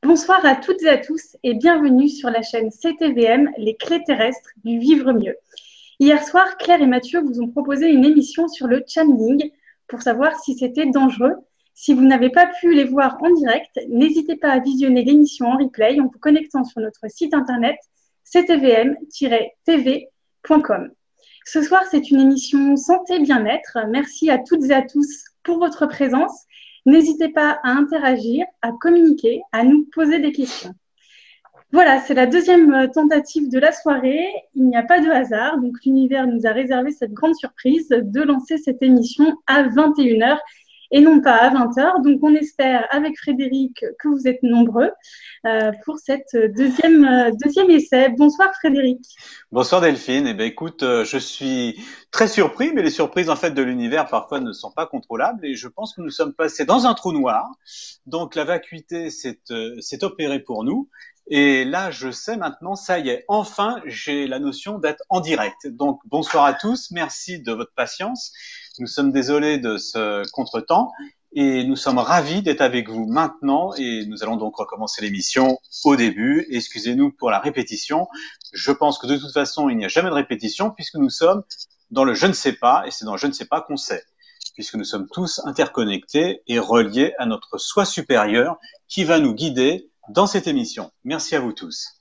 Bonsoir à toutes et à tous et bienvenue sur la chaîne CTVM, les clés terrestres du vivre mieux. Hier soir, Claire et Mathieu vous ont proposé une émission sur le channeling pour savoir si c'était dangereux. Si vous n'avez pas pu les voir en direct, n'hésitez pas à visionner l'émission en replay en vous connectant sur notre site internet ctvm-tv.com. Ce soir, c'est une émission santé-bien-être. Merci à toutes et à tous pour votre présence. N'hésitez pas à interagir, à communiquer, à nous poser des questions. Voilà, c'est la deuxième tentative de la soirée. Il n'y a pas de hasard, donc l'univers nous a réservé cette grande surprise de lancer cette émission à 21h et non pas à 20h. Donc on espère avec Frédéric que vous êtes nombreux pour cette deuxième essai. Bonsoir Frédéric. Bonsoir Delphine. Eh bien, écoute, je suis très surpris, mais les surprises en fait de l'univers parfois ne sont pas contrôlables et je pense que nous sommes passés dans un trou noir. Donc la vacuité s'est opérée pour nous. Et là, je sais maintenant, ça y est, enfin, j'ai la notion d'être en direct. Donc, bonsoir à tous, merci de votre patience. Nous sommes désolés de ce contretemps et nous sommes ravis d'être avec vous maintenant et nous allons donc recommencer l'émission au début. Excusez-nous pour la répétition. Je pense que de toute façon, il n'y a jamais de répétition puisque nous sommes dans le je ne sais pas et c'est dans le je ne sais pas qu'on sait, puisque nous sommes tous interconnectés et reliés à notre soi supérieur qui va nous guider dans cette émission. Merci à vous tous.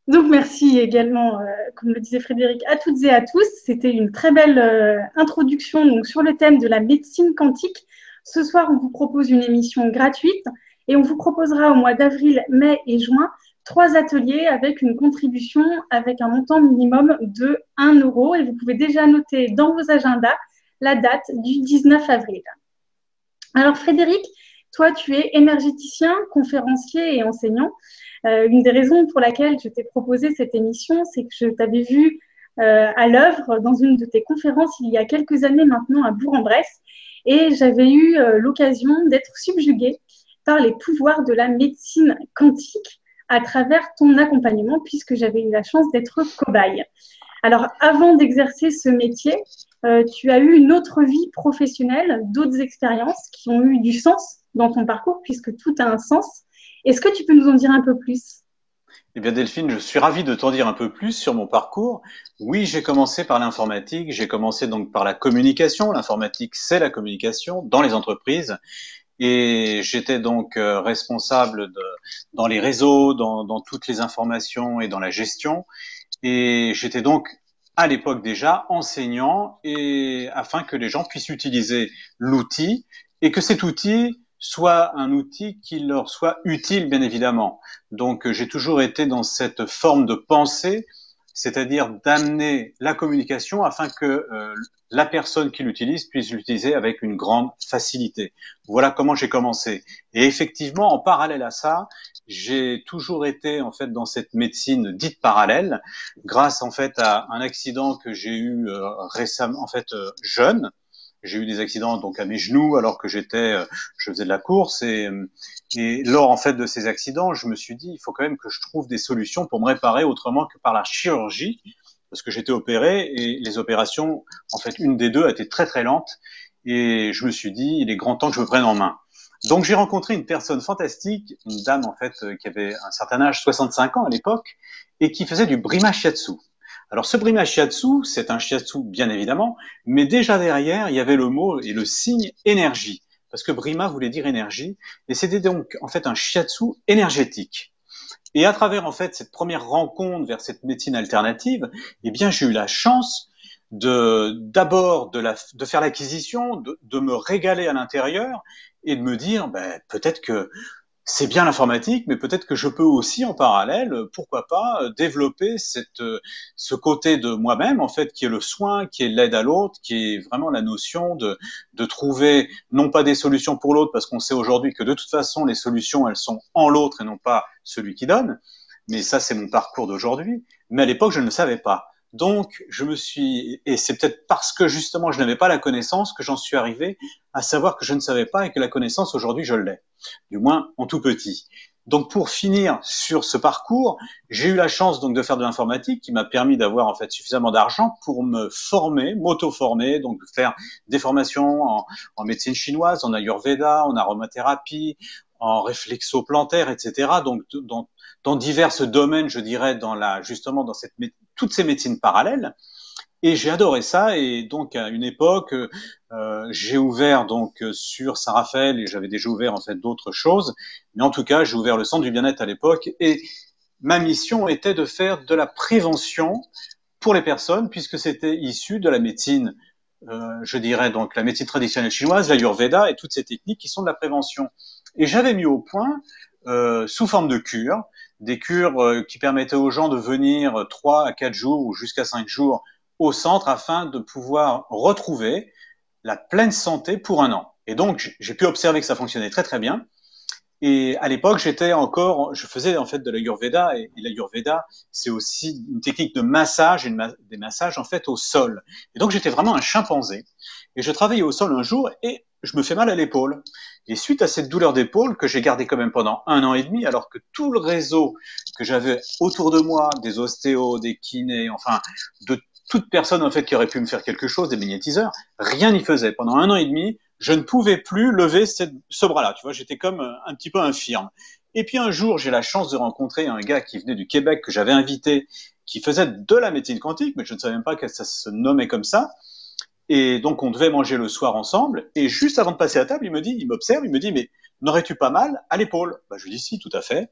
Donc merci également, comme le disait Frédéric, à toutes et à tous. C'était une très belle introduction donc, sur le thème de la médecine quantique. Ce soir, on vous propose une émission gratuite et on vous proposera au mois d'avril, mai et juin 3 ateliers avec une contribution avec un montant minimum de 1 euro. Et vous pouvez déjà noter dans vos agendas la date du 19 avril. Alors Frédéric, toi, tu es énergéticien, conférencier et enseignant. Une des raisons pour laquelle je t'ai proposé cette émission, c'est que je t'avais vu à l'œuvre dans une de tes conférences il y a quelques années maintenant à Bourg-en-Bresse et j'avais eu l'occasion d'être subjuguée par les pouvoirs de la médecine quantique à travers ton accompagnement puisque j'avais eu la chance d'être cobaye. Alors, avant d'exercer ce métier, tu as eu une autre vie professionnelle, d'autres expériences qui ont eu du sens dans ton parcours puisque tout a un sens. Est-ce que tu peux nous en dire un peu plus? Eh bien Delphine, je suis ravi de t'en dire un peu plus sur mon parcours. Oui, j'ai commencé par l'informatique, j'ai commencé donc par la communication. L'informatique, c'est la communication dans les entreprises. Et j'étais donc responsable dans les réseaux, dans toutes les informations et dans la gestion. Et j'étais donc à l'époque déjà enseignant et afin que les gens puissent utiliser l'outil et que cet outil soit un outil qui leur soit utile, bien évidemment. Donc, j'ai toujours été dans cette forme de pensée, c'est-à-dire d'amener la communication afin que la personne qui l'utilise puisse l'utiliser avec une grande facilité. Voilà comment j'ai commencé. Et effectivement, en parallèle à ça, j'ai toujours été en fait dans cette médecine dite parallèle, grâce en fait à un accident que j'ai eu récemment, en fait jeune. J'ai eu des accidents donc à mes genoux alors que je faisais de la course et lors en fait de ces accidents, je me suis dit il faut quand même que je trouve des solutions pour me réparer autrement que par la chirurgie parce que j'étais opéré et les opérations en fait une des deux a été très très lente et je me suis dit il est grand temps que je me prenne en main. Donc j'ai rencontré une personne fantastique, une dame en fait qui avait un certain âge, 65 ans à l'époque et qui faisait du Brima Shiatsu. Alors ce Brima Shiatsu, c'est un shiatsu bien évidemment, mais déjà derrière, il y avait le mot et le signe énergie, parce que Brima voulait dire énergie, et c'était donc en fait un shiatsu énergétique. Et à travers en fait cette première rencontre vers cette médecine alternative, eh bien j'ai eu la chance d'abord de faire l'acquisition, de me régaler à l'intérieur et de me dire peut-être que c'est bien l'informatique, mais peut-être que je peux aussi en parallèle, pourquoi pas, développer ce côté de moi-même, en fait, qui est le soin, qui est l'aide à l'autre, qui est vraiment la notion de trouver non pas des solutions pour l'autre, parce qu'on sait aujourd'hui que de toute façon, les solutions, elles sont en l'autre et non pas celui qui donne. Mais ça, c'est mon parcours d'aujourd'hui. Mais à l'époque, je ne le savais pas. Donc, et c'est peut-être parce que justement, je n'avais pas la connaissance que j'en suis arrivé à savoir que je ne savais pas et que la connaissance, aujourd'hui, je l'ai. Du moins, en tout petit. Donc, pour finir sur ce parcours, j'ai eu la chance donc de faire de l'informatique qui m'a permis d'avoir en fait suffisamment d'argent pour me former, m'auto-former, donc faire des formations en médecine chinoise, en Ayurveda, en aromathérapie, en réflexo-plantaire, etc. Donc, dans divers domaines, je dirais, justement, toutes ces médecines parallèles. Et j'ai adoré ça. Et donc, à une époque, j'ai ouvert donc sur Saint-Raphaël, et j'avais déjà ouvert en fait d'autres choses. Mais en tout cas, j'ai ouvert le centre du bien-être à l'époque. Et ma mission était de faire de la prévention pour les personnes, puisque c'était issu de la médecine, je dirais donc la médecine traditionnelle chinoise, l'Ayurveda et toutes ces techniques qui sont de la prévention. Et j'avais mis au point, sous forme de cures, des cures qui permettaient aux gens de venir 3 à 4 jours ou jusqu'à 5 jours au centre afin de pouvoir retrouver la pleine santé pour un an. Et donc, j'ai pu observer que ça fonctionnait très très bien. Et à l'époque, je faisais en fait de l'Ayurveda, et l'Ayurveda, c'est aussi une technique de massage, des massages en fait au sol. Et donc, j'étais vraiment un chimpanzé. Et je travaillais au sol un jour et je me fais mal à l'épaule. Et suite à cette douleur d'épaule que j'ai gardée quand même pendant 1 an et demi, alors que tout le réseau que j'avais autour de moi, des ostéos, des kinés, enfin, de toute personne en fait qui aurait pu me faire quelque chose, des magnétiseurs, rien n'y faisait. Pendant 1 an et demi, je ne pouvais plus lever ce bras-là. Tu vois, j'étais comme un petit peu infirme. Et puis un jour, j'ai la chance de rencontrer un gars qui venait du Québec que j'avais invité, qui faisait de la médecine quantique, mais je ne savais même pas que ça se nommait comme ça. Et donc, on devait manger le soir ensemble. Et juste avant de passer à table, il m'observe, il me dit, mais n'aurais-tu pas mal à l'épaule? Je lui dis, si, tout à fait.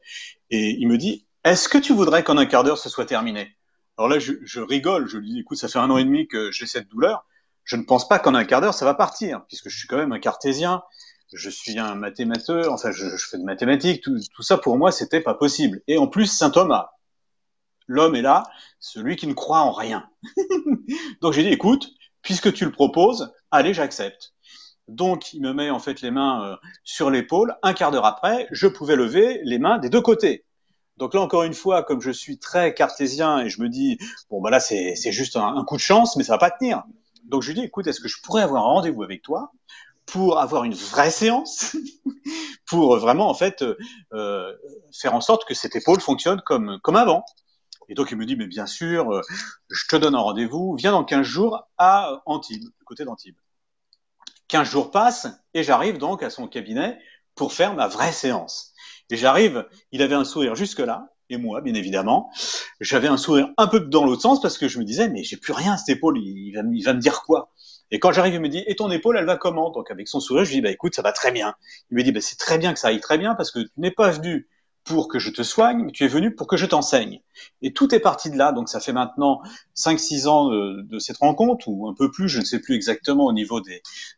Et il me dit, est-ce que tu voudrais qu'en 1/4 d'heure, ce soit terminé? Alors là, je rigole, je lui dis, écoute, ça fait 1 an et demi que j'ai cette douleur. Je ne pense pas qu'en 1/4 d'heure, ça va partir, puisque je suis quand même un cartésien, je suis un mathémateur, enfin, je fais de mathématiques, tout ça pour moi, c'était pas possible. Et en plus, saint Thomas, l'homme est là, celui qui ne croit en rien. Donc j'ai dit, écoute, puisque tu le proposes, allez, j'accepte. Donc il me met en fait les mains sur l'épaule. 1/4 d'heure après, je pouvais lever les mains des deux côtés. Donc là, encore une fois, comme je suis très cartésien et je me dis, bon, là, c'est juste un coup de chance, mais ça va pas tenir. Donc je lui dis, écoute, est-ce que je pourrais avoir un rendez-vous avec toi pour avoir une vraie séance, pour vraiment, en fait, faire en sorte que cette épaule fonctionne comme avant. Et donc il me dit, mais bien sûr, je te donne un rendez-vous, viens dans 15 jours à Antibes, du côté d'Antibes. 15 jours passent et j'arrive donc à son cabinet pour faire ma vraie séance. Et j'arrive, il avait un sourire jusque-là, et moi, bien évidemment, j'avais un sourire un peu dans l'autre sens parce que je me disais, mais j'ai plus rien à cette épaule, il va me dire quoi? Et quand j'arrive, il me dit, et ton épaule, elle va comment? Donc avec son sourire, je lui dis, écoute, ça va très bien. Il me dit, c'est très bien que ça aille très bien parce que tu n'es pas venu pour que je te soigne, mais tu es venu pour que je t'enseigne. Et tout est parti de là, donc ça fait maintenant 5-6 ans de cette rencontre, ou un peu plus, je ne sais plus exactement au niveau de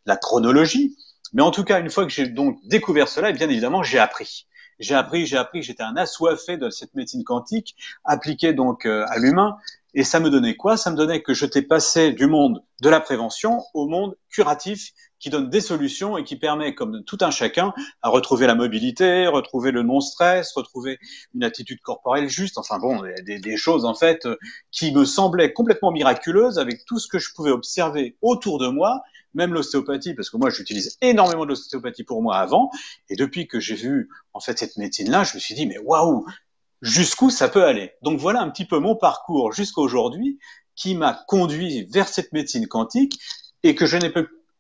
la chronologie, mais en tout cas, une fois que j'ai donc découvert cela, et bien évidemment, j'ai appris. J'ai appris, j'étais un assoiffé de cette médecine quantique appliquée donc à l'humain. Et ça me donnait quoi? Ça me donnait que j'étais passé du monde de la prévention au monde curatif qui donne des solutions et qui permet, comme tout un chacun, à retrouver la mobilité, retrouver le non-stress, retrouver une attitude corporelle juste. Enfin bon, des choses en fait qui me semblaient complètement miraculeuses avec tout ce que je pouvais observer autour de moi, même l'ostéopathie, parce que moi j'utilise énormément de l'ostéopathie pour moi avant. Et depuis que j'ai vu en fait cette médecine-là, je me suis dit mais waouh, jusqu'où ça peut aller. Donc voilà un petit peu mon parcours jusqu'à aujourd'hui qui m'a conduit vers cette médecine quantique et que je n'ai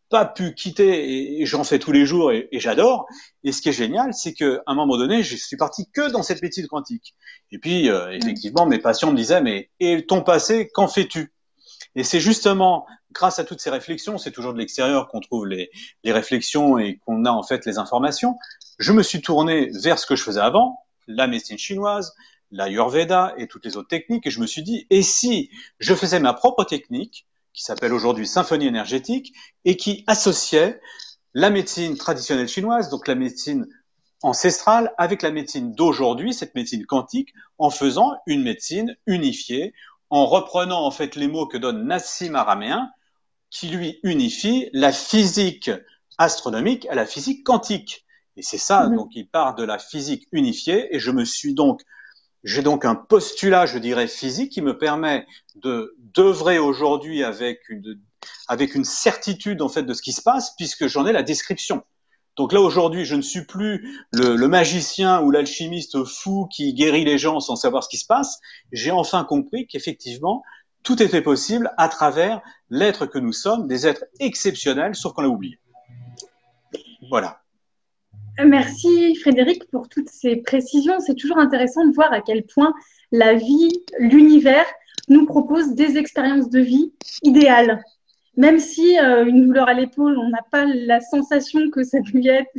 pas pu quitter et j'en fais tous les jours et j'adore. Et ce qui est génial, c'est qu'à un moment donné, je suis parti que dans cette médecine quantique. Et puis, effectivement, mes patients me disaient, mais et ton passé, qu'en fais-tu? Et c'est justement grâce à toutes ces réflexions, c'est toujours de l'extérieur qu'on trouve les réflexions et qu'on a en fait les informations. Je me suis tourné vers ce que je faisais avant, la médecine chinoise, l'Ayurveda et toutes les autres techniques, et je me suis dit, et si je faisais ma propre technique, qui s'appelle aujourd'hui symphonie énergétique, et qui associait la médecine traditionnelle chinoise, donc la médecine ancestrale, avec la médecine d'aujourd'hui, cette médecine quantique, en faisant une médecine unifiée, en reprenant en fait les mots que donne Nassim Aramein, qui lui unifie la physique astronomique à la physique quantique. Et c'est ça, donc il part de la physique unifiée, et j'ai donc un postulat, je dirais, physique qui me permet d'œuvrer aujourd'hui avec une certitude en fait de ce qui se passe, puisque j'en ai la description. Donc là aujourd'hui, je ne suis plus le magicien ou l'alchimiste fou qui guérit les gens sans savoir ce qui se passe. J'ai enfin compris qu'effectivement, tout était possible à travers l'être que nous sommes, des êtres exceptionnels, sauf qu'on l'a oublié. Voilà. Merci Frédéric pour toutes ces précisions. C'est toujours intéressant de voir à quel point la vie, l'univers nous propose des expériences de vie idéales. Même si une douleur à l'épaule, on n'a pas la sensation que ça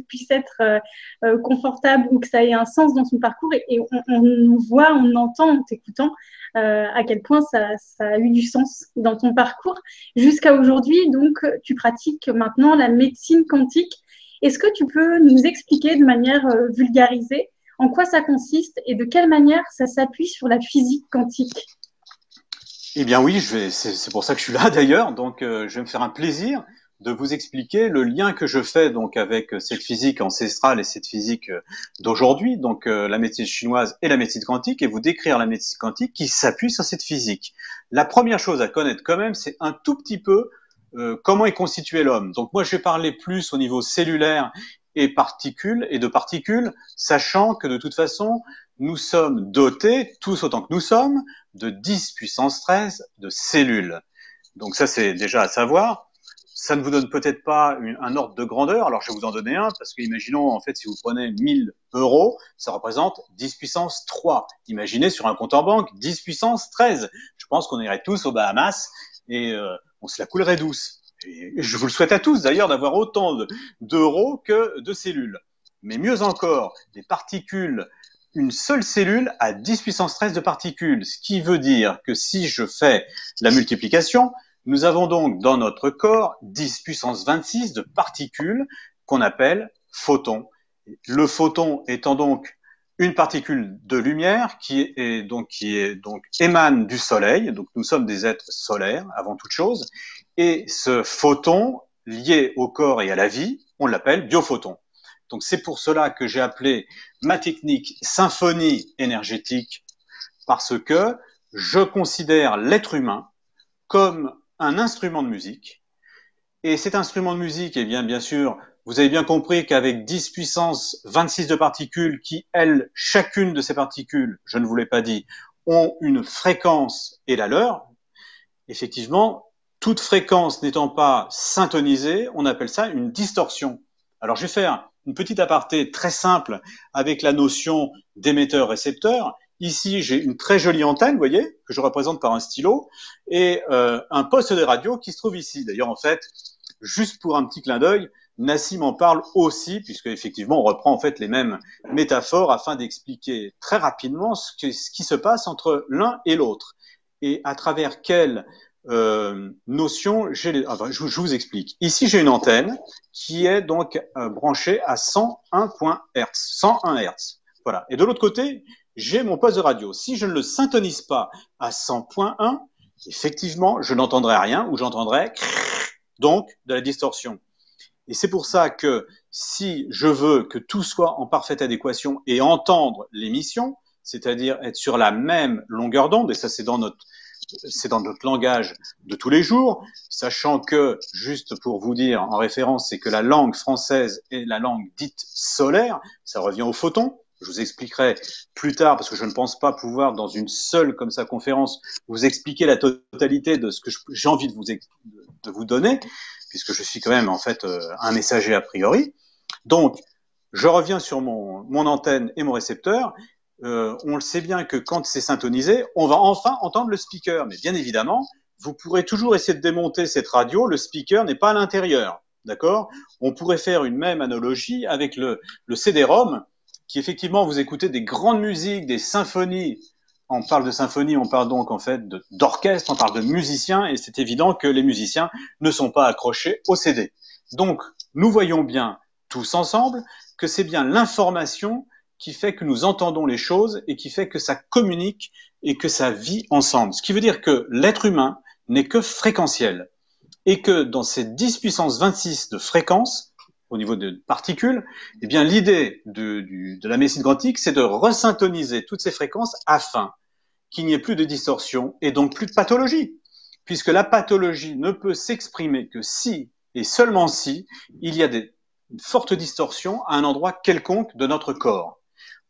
puisse être confortable ou que ça ait un sens dans son parcours. Et on voit, on entend en t'écoutant à quel point ça a eu du sens dans ton parcours jusqu'à aujourd'hui. Donc, tu pratiques maintenant la médecine quantique. Est-ce que tu peux nous expliquer de manière vulgarisée en quoi ça consiste et de quelle manière ça s'appuie sur la physique quantique? Eh bien oui, c'est pour ça que je suis là d'ailleurs. Donc, je vais me faire un plaisir de vous expliquer le lien que je fais donc avec cette physique ancestrale et cette physique d'aujourd'hui, donc la médecine chinoise et la médecine quantique, et vous décrire la médecine quantique qui s'appuie sur cette physique. La première chose à connaître quand même, c'est un tout petit peu comment est constitué l'homme. Donc moi, je vais parler plus au niveau cellulaire et de particules, sachant que de toute façon, nous sommes dotés, tous autant que nous sommes, de 10 puissance 13 de cellules. Donc ça, c'est déjà à savoir. Ça ne vous donne peut-être pas un ordre de grandeur. Alors, je vais vous en donner un, parce que imaginons, en fait, si vous prenez 1000 euros, ça représente 10 puissance 3. Imaginez sur un compte en banque, 10 puissance 13. Je pense qu'on irait tous aux Bahamas et on se la coulerait douce. Et je vous le souhaite à tous, d'ailleurs, d'avoir autant d'euros que de cellules. Mais mieux encore, les particules, une seule cellule a 10 puissance 13 de particules, ce qui veut dire que si je fais la multiplication, nous avons donc dans notre corps 10 puissance 26 de particules qu'on appelle photons. Le photon étant donc une particule de lumière qui émane du soleil. Donc nous sommes des êtres solaires avant toute chose. Et ce photon lié au corps et à la vie, on l'appelle biophoton. Donc c'est pour cela que j'ai appelé ma technique symphonie énergétique, parce que je considère l'être humain comme un instrument de musique. Et cet instrument de musique, eh bien sûr, vous avez bien compris qu'avec 10 puissance 26 de particules qui, elles, chacune de ces particules, je ne vous l'ai pas dit, ont une fréquence et la leur, effectivement, toute fréquence n'étant pas syntonisée, on appelle ça une distorsion. Alors je vais faire une petite aparté très simple avec la notion d'émetteur-récepteur. Ici, j'ai une très jolie antenne, vous voyez, que je représente par un stylo, et un poste de radio qui se trouve ici. D'ailleurs, en fait, juste pour un petit clin d'œil, Nassim en parle aussi, puisque effectivement, on reprend en fait les mêmes métaphores afin d'expliquer très rapidement ce qui se passe entre l'un et l'autre, et à travers quelle notion je vous explique. Ici, j'ai une antenne qui est donc branchée à 101 Hz, 101 Hz. Voilà. Et de l'autre côté, j'ai mon poste de radio. Si je ne le syntonise pas à 100.1, effectivement, je n'entendrai rien ou j'entendrai donc de la distorsion. Et c'est pour ça que si je veux que tout soit en parfaite adéquation et entendre l'émission, c'est-à-dire être sur la même longueur d'onde, et ça c'est dans notre langage de tous les jours, sachant que, juste pour vous dire en référence, c'est que la langue française est la langue dite solaire, ça revient au photon. Je vous expliquerai plus tard, parce que je ne pense pas pouvoir, dans une seule comme ça conférence, vous expliquer la totalité de ce que j'ai envie de vous donner, puisque je suis quand même en fait un messager a priori. Donc, je reviens sur mon antenne et mon récepteur. On le sait bien que quand c'est syntonisé, on va enfin entendre le speaker. Mais bien évidemment, vous pourrez toujours essayer de démonter cette radio, le speaker n'est pas à l'intérieur. D'accord? On pourrait faire une même analogie avec le CD-ROM, qui effectivement, vous écoutez des grandes musiques, des symphonies. On parle de symphonie, on parle donc en fait d'orchestre, on parle de musiciens, et c'est évident que les musiciens ne sont pas accrochés au CD. Donc, nous voyons bien tous ensemble que c'est bien l'information qui fait que nous entendons les choses et qui fait que ça communique et que ça vit ensemble. Ce qui veut dire que l'être humain n'est que fréquentiel et que dans ces 10 puissance 26 de fréquence, au niveau de particules, eh bien l'idée de la médecine quantique, c'est de resyntoniser toutes ces fréquences afin qu'il n'y ait plus de distorsion et donc plus de pathologie, puisque la pathologie ne peut s'exprimer que si et seulement si il y a une forte distorsion à un endroit quelconque de notre corps.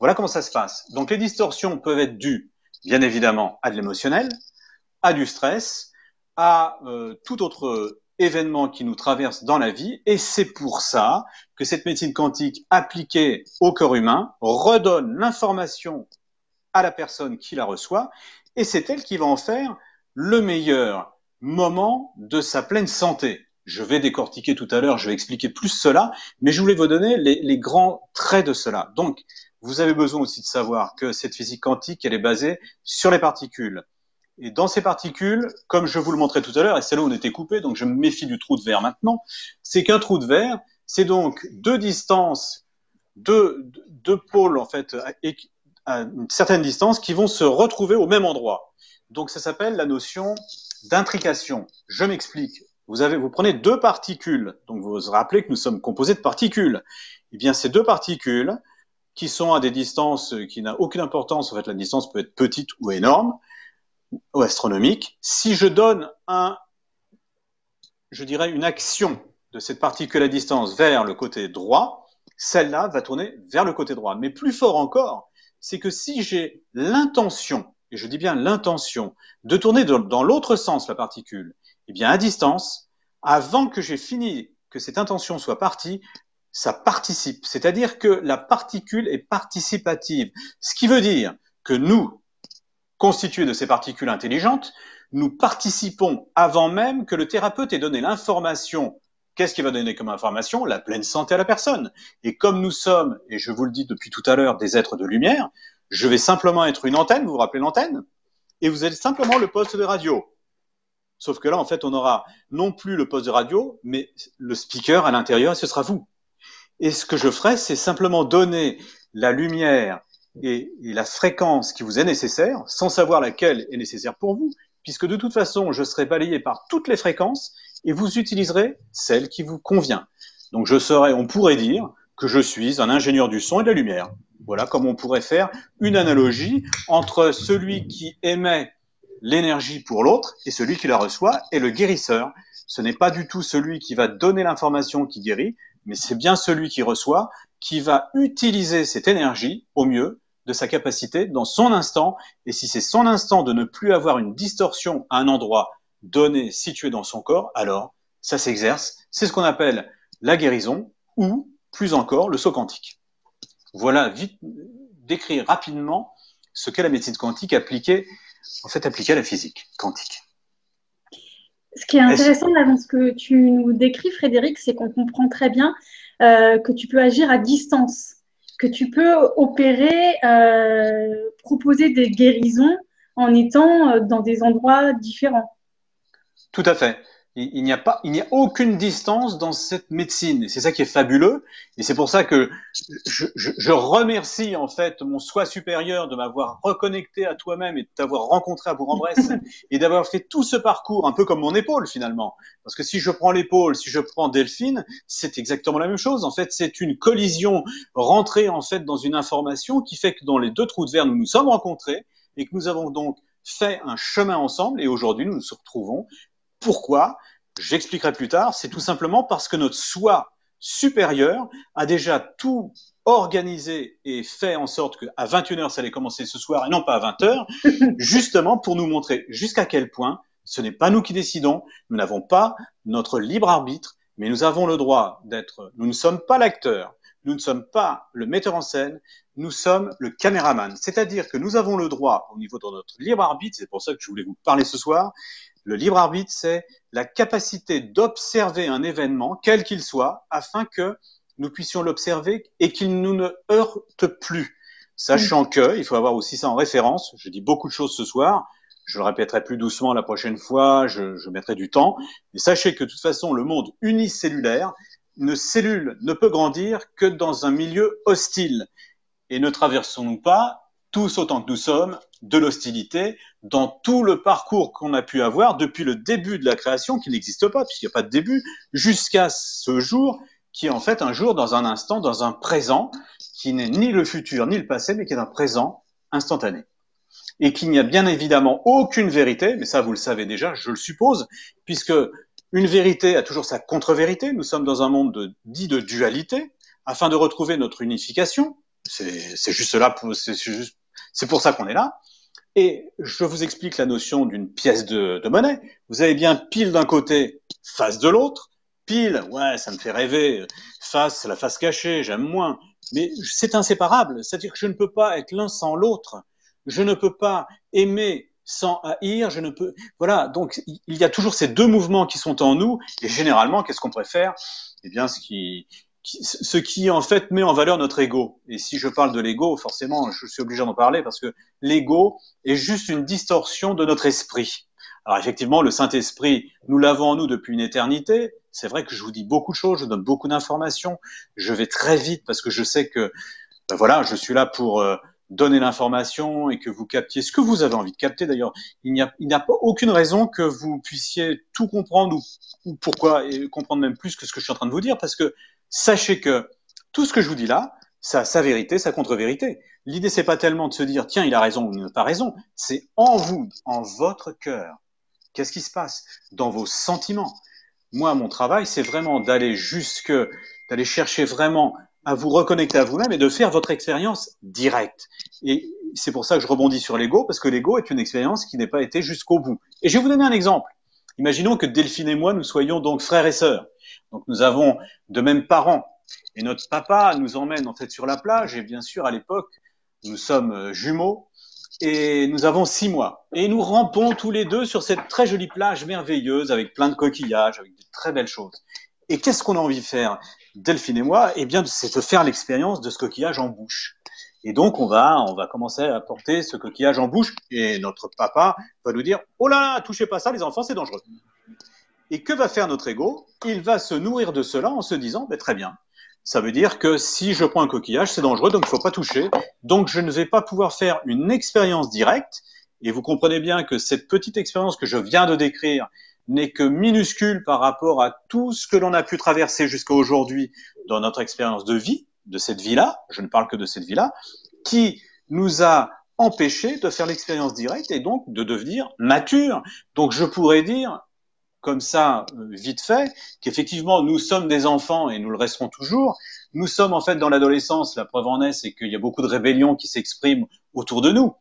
Voilà comment ça se passe. Donc les distorsions peuvent être dues, bien évidemment, à de l'émotionnel, à du stress, à tout autre événements qui nous traversent dans la vie, et c'est pour ça que cette médecine quantique appliquée au corps humain redonne l'information à la personne qui la reçoit, et c'est elle qui va en faire le meilleur moment de sa pleine santé. Je vais décortiquer tout à l'heure, je vais expliquer plus cela, mais je voulais vous donner les grands traits de cela. Donc, vous avez besoin aussi de savoir que cette physique quantique, elle est basée sur les particules. Et dans ces particules, comme je vous le montrais tout à l'heure, et c'est là où on était coupé, donc je me méfie du trou de verre maintenant, c'est qu'un trou de verre, c'est donc deux distances, deux pôles en fait, à une certaine distance, qui vont se retrouver au même endroit. Donc ça s'appelle la notion d'intrication. Je m'explique. Vous prenez deux particules, donc vous vous rappelez que nous sommes composés de particules. Eh bien, ces deux particules, qui sont à des distances qui n'ont aucune importance, en fait la distance peut être petite ou énorme, ou astronomique, si je donne je dirais une action de cette particule à distance vers le côté droit, celle-là va tourner vers le côté droit. Mais plus fort encore, c'est que si j'ai l'intention, et je dis bien l'intention, de tourner dans l'autre sens la particule, eh bien à distance, avant que j'ai fini, que cette intention soit partie, ça participe. C'est-à-dire que la particule est participative. Ce qui veut dire que nous, constitués de ces particules intelligentes, nous participons avant même que le thérapeute ait donné l'information. Qu'est-ce qu'il va donner comme information? La pleine santé à la personne. Et comme nous sommes, et je vous le dis depuis tout à l'heure, des êtres de lumière, je vais simplement être une antenne, vous vous rappelez l'antenne? Et vous êtes simplement le poste de radio. Sauf que là, en fait, on aura non plus le poste de radio, mais le speaker à l'intérieur, et ce sera vous. Et ce que je ferai, c'est simplement donner la lumière et la fréquence qui vous est nécessaire, sans savoir laquelle est nécessaire pour vous, puisque de toute façon, je serai balayé par toutes les fréquences et vous utiliserez celle qui vous convient. Donc on pourrait dire que je suis un ingénieur du son et de la lumière. Voilà comme on pourrait faire une analogie entre celui qui émet l'énergie pour l'autre et celui qui la reçoit et le guérisseur. Ce n'est pas du tout celui qui va donner l'information qui guérit, mais c'est bien celui qui reçoit qui va utiliser cette énergie au mieux de sa capacité dans son instant. Et si c'est son instant de ne plus avoir une distorsion à un endroit donné, situé dans son corps, alors ça s'exerce. C'est ce qu'on appelle la guérison ou, plus encore, le saut quantique. Voilà, vite décrire rapidement ce qu'est la médecine quantique appliquée à la physique quantique. Ce qui est intéressant là, dans ce que tu nous décris, Frédéric, c'est qu'on comprend très bien que tu peux agir à distance, que tu peux opérer, proposer des guérisons en étant dans des endroits différents. Tout à fait. Il n'y a aucune distance dans cette médecine. Et c'est ça qui est fabuleux. Et c'est pour ça que je remercie, en fait, mon soi supérieur de m'avoir reconnecté à toi-même et de t'avoir rencontré à Bourg-en-Bresse et d'avoir fait tout ce parcours, un peu comme mon épaule, finalement. Parce que si je prends l'épaule, si je prends Delphine, c'est exactement la même chose. En fait, c'est une collision rentrée, en fait, dans une information qui fait que dans les deux trous de verre, nous nous sommes rencontrés et que nous avons donc fait un chemin ensemble. Et aujourd'hui, nous nous retrouvons. Pourquoi? J'expliquerai plus tard. C'est tout simplement parce que notre soi supérieur a déjà tout organisé et fait en sorte qu'à 21h, ça allait commencer ce soir et non pas à 20h, justement pour nous montrer jusqu'à quel point ce n'est pas nous qui décidons, nous n'avons pas notre libre arbitre, mais nous avons le droit nous ne sommes pas l'acteur, nous ne sommes pas le metteur en scène, nous sommes le caméraman. C'est-à-dire que nous avons le droit, au niveau de notre libre arbitre, c'est pour ça que je voulais vous parler ce soir. Le libre arbitre, c'est la capacité d'observer un événement, quel qu'il soit, afin que nous puissions l'observer et qu'il nous ne heurte plus. Sachant que, il faut avoir aussi ça en référence, je dis beaucoup de choses ce soir, je le répéterai plus doucement la prochaine fois, je mettrai du temps, mais sachez que de toute façon, le monde unicellulaire, une cellule ne peut grandir que dans un milieu hostile. Et ne traversons-nous pas, tous autant que nous sommes, de l'hostilité dans tout le parcours qu'on a pu avoir depuis le début de la création, qui n'existe pas, puisqu'il n'y a pas de début, jusqu'à ce jour, qui est en fait un jour dans un instant, dans un présent, qui n'est ni le futur ni le passé, mais qui est un présent instantané. Et qu'il n'y a bien évidemment aucune vérité, mais ça vous le savez déjà, je le suppose, puisque une vérité a toujours sa contre-vérité. Nous sommes dans un monde dit de dualité, afin de retrouver notre unification. C'est juste là, c'est pour ça qu'on est là. Et je vous explique la notion d'une pièce de monnaie. Vous avez bien pile d'un côté face de l'autre. Pile, ouais, ça me fait rêver. Face, la face cachée, j'aime moins. Mais c'est inséparable. C'est-à-dire que je ne peux pas être l'un sans l'autre. Je ne peux pas aimer sans haïr. Je ne peux. Voilà. Donc, il y a toujours ces deux mouvements qui sont en nous. Et généralement, qu'est-ce qu'on préfère? Eh bien, ce qui en fait met en valeur notre ego. Et si je parle de l'ego, forcément, je suis obligé d'en parler parce que l'ego est juste une distorsion de notre esprit. Alors effectivement, le Saint-Esprit, nous l'avons en nous depuis une éternité. C'est vrai que je vous dis beaucoup de choses, je donne beaucoup d'informations, je vais très vite parce que je sais que ben voilà, je suis là pour donner l'information et que vous captiez ce que vous avez envie de capter. D'ailleurs, il n'y a pas aucune raison que vous puissiez tout comprendre ou pourquoi et comprendre même plus que ce que je suis en train de vous dire, parce que sachez que tout ce que je vous dis là, ça a sa vérité, sa contre-vérité. L'idée, c'est pas tellement de se dire tiens, il a raison ou il n'a pas raison, c'est en vous, en votre cœur. Qu'est-ce qui se passe dans vos sentiments? Moi, mon travail, c'est vraiment d'aller chercher vraiment à vous reconnecter à vous-même et de faire votre expérience directe. Et c'est pour ça que je rebondis sur l'ego, parce que l'ego est une expérience qui n'est pas été jusqu'au bout. Et je vais vous donner un exemple. Imaginons que Delphine et moi, nous soyons donc frères et sœurs. Donc nous avons de mêmes parents. Et notre papa nous emmène en fait sur la plage. Et bien sûr, à l'époque, nous sommes jumeaux. Et nous avons 6 mois. Et nous rampons tous les deux sur cette très jolie plage merveilleuse avec plein de coquillages, avec de très belles choses. Et qu'est-ce qu'on a envie de faire, Delphine et moi? Eh bien, c'est de faire l'expérience de ce coquillage en bouche. Et donc, on va commencer à porter ce coquillage en bouche. Et notre papa va nous dire, oh là là, touchez pas ça, les enfants, c'est dangereux. Et que va faire notre ego? Il va se nourrir de cela en se disant, ben, très bien. Ça veut dire que si je prends un coquillage, c'est dangereux, donc il ne faut pas toucher. Donc je ne vais pas pouvoir faire une expérience directe. Et vous comprenez bien que cette petite expérience que je viens de décrire n'est que minuscule par rapport à tout ce que l'on a pu traverser jusqu'à aujourd'hui dans notre expérience de vie, de cette vie-là, je ne parle que de cette vie-là, qui nous a empêchés de faire l'expérience directe et donc de devenir mature. Donc je pourrais dire, comme ça, vite fait, qu'effectivement, nous sommes des enfants et nous le resterons toujours. Nous sommes en fait dans l'adolescence, la preuve en est, c'est qu'il y a beaucoup de rébellions qui s'expriment autour de nous.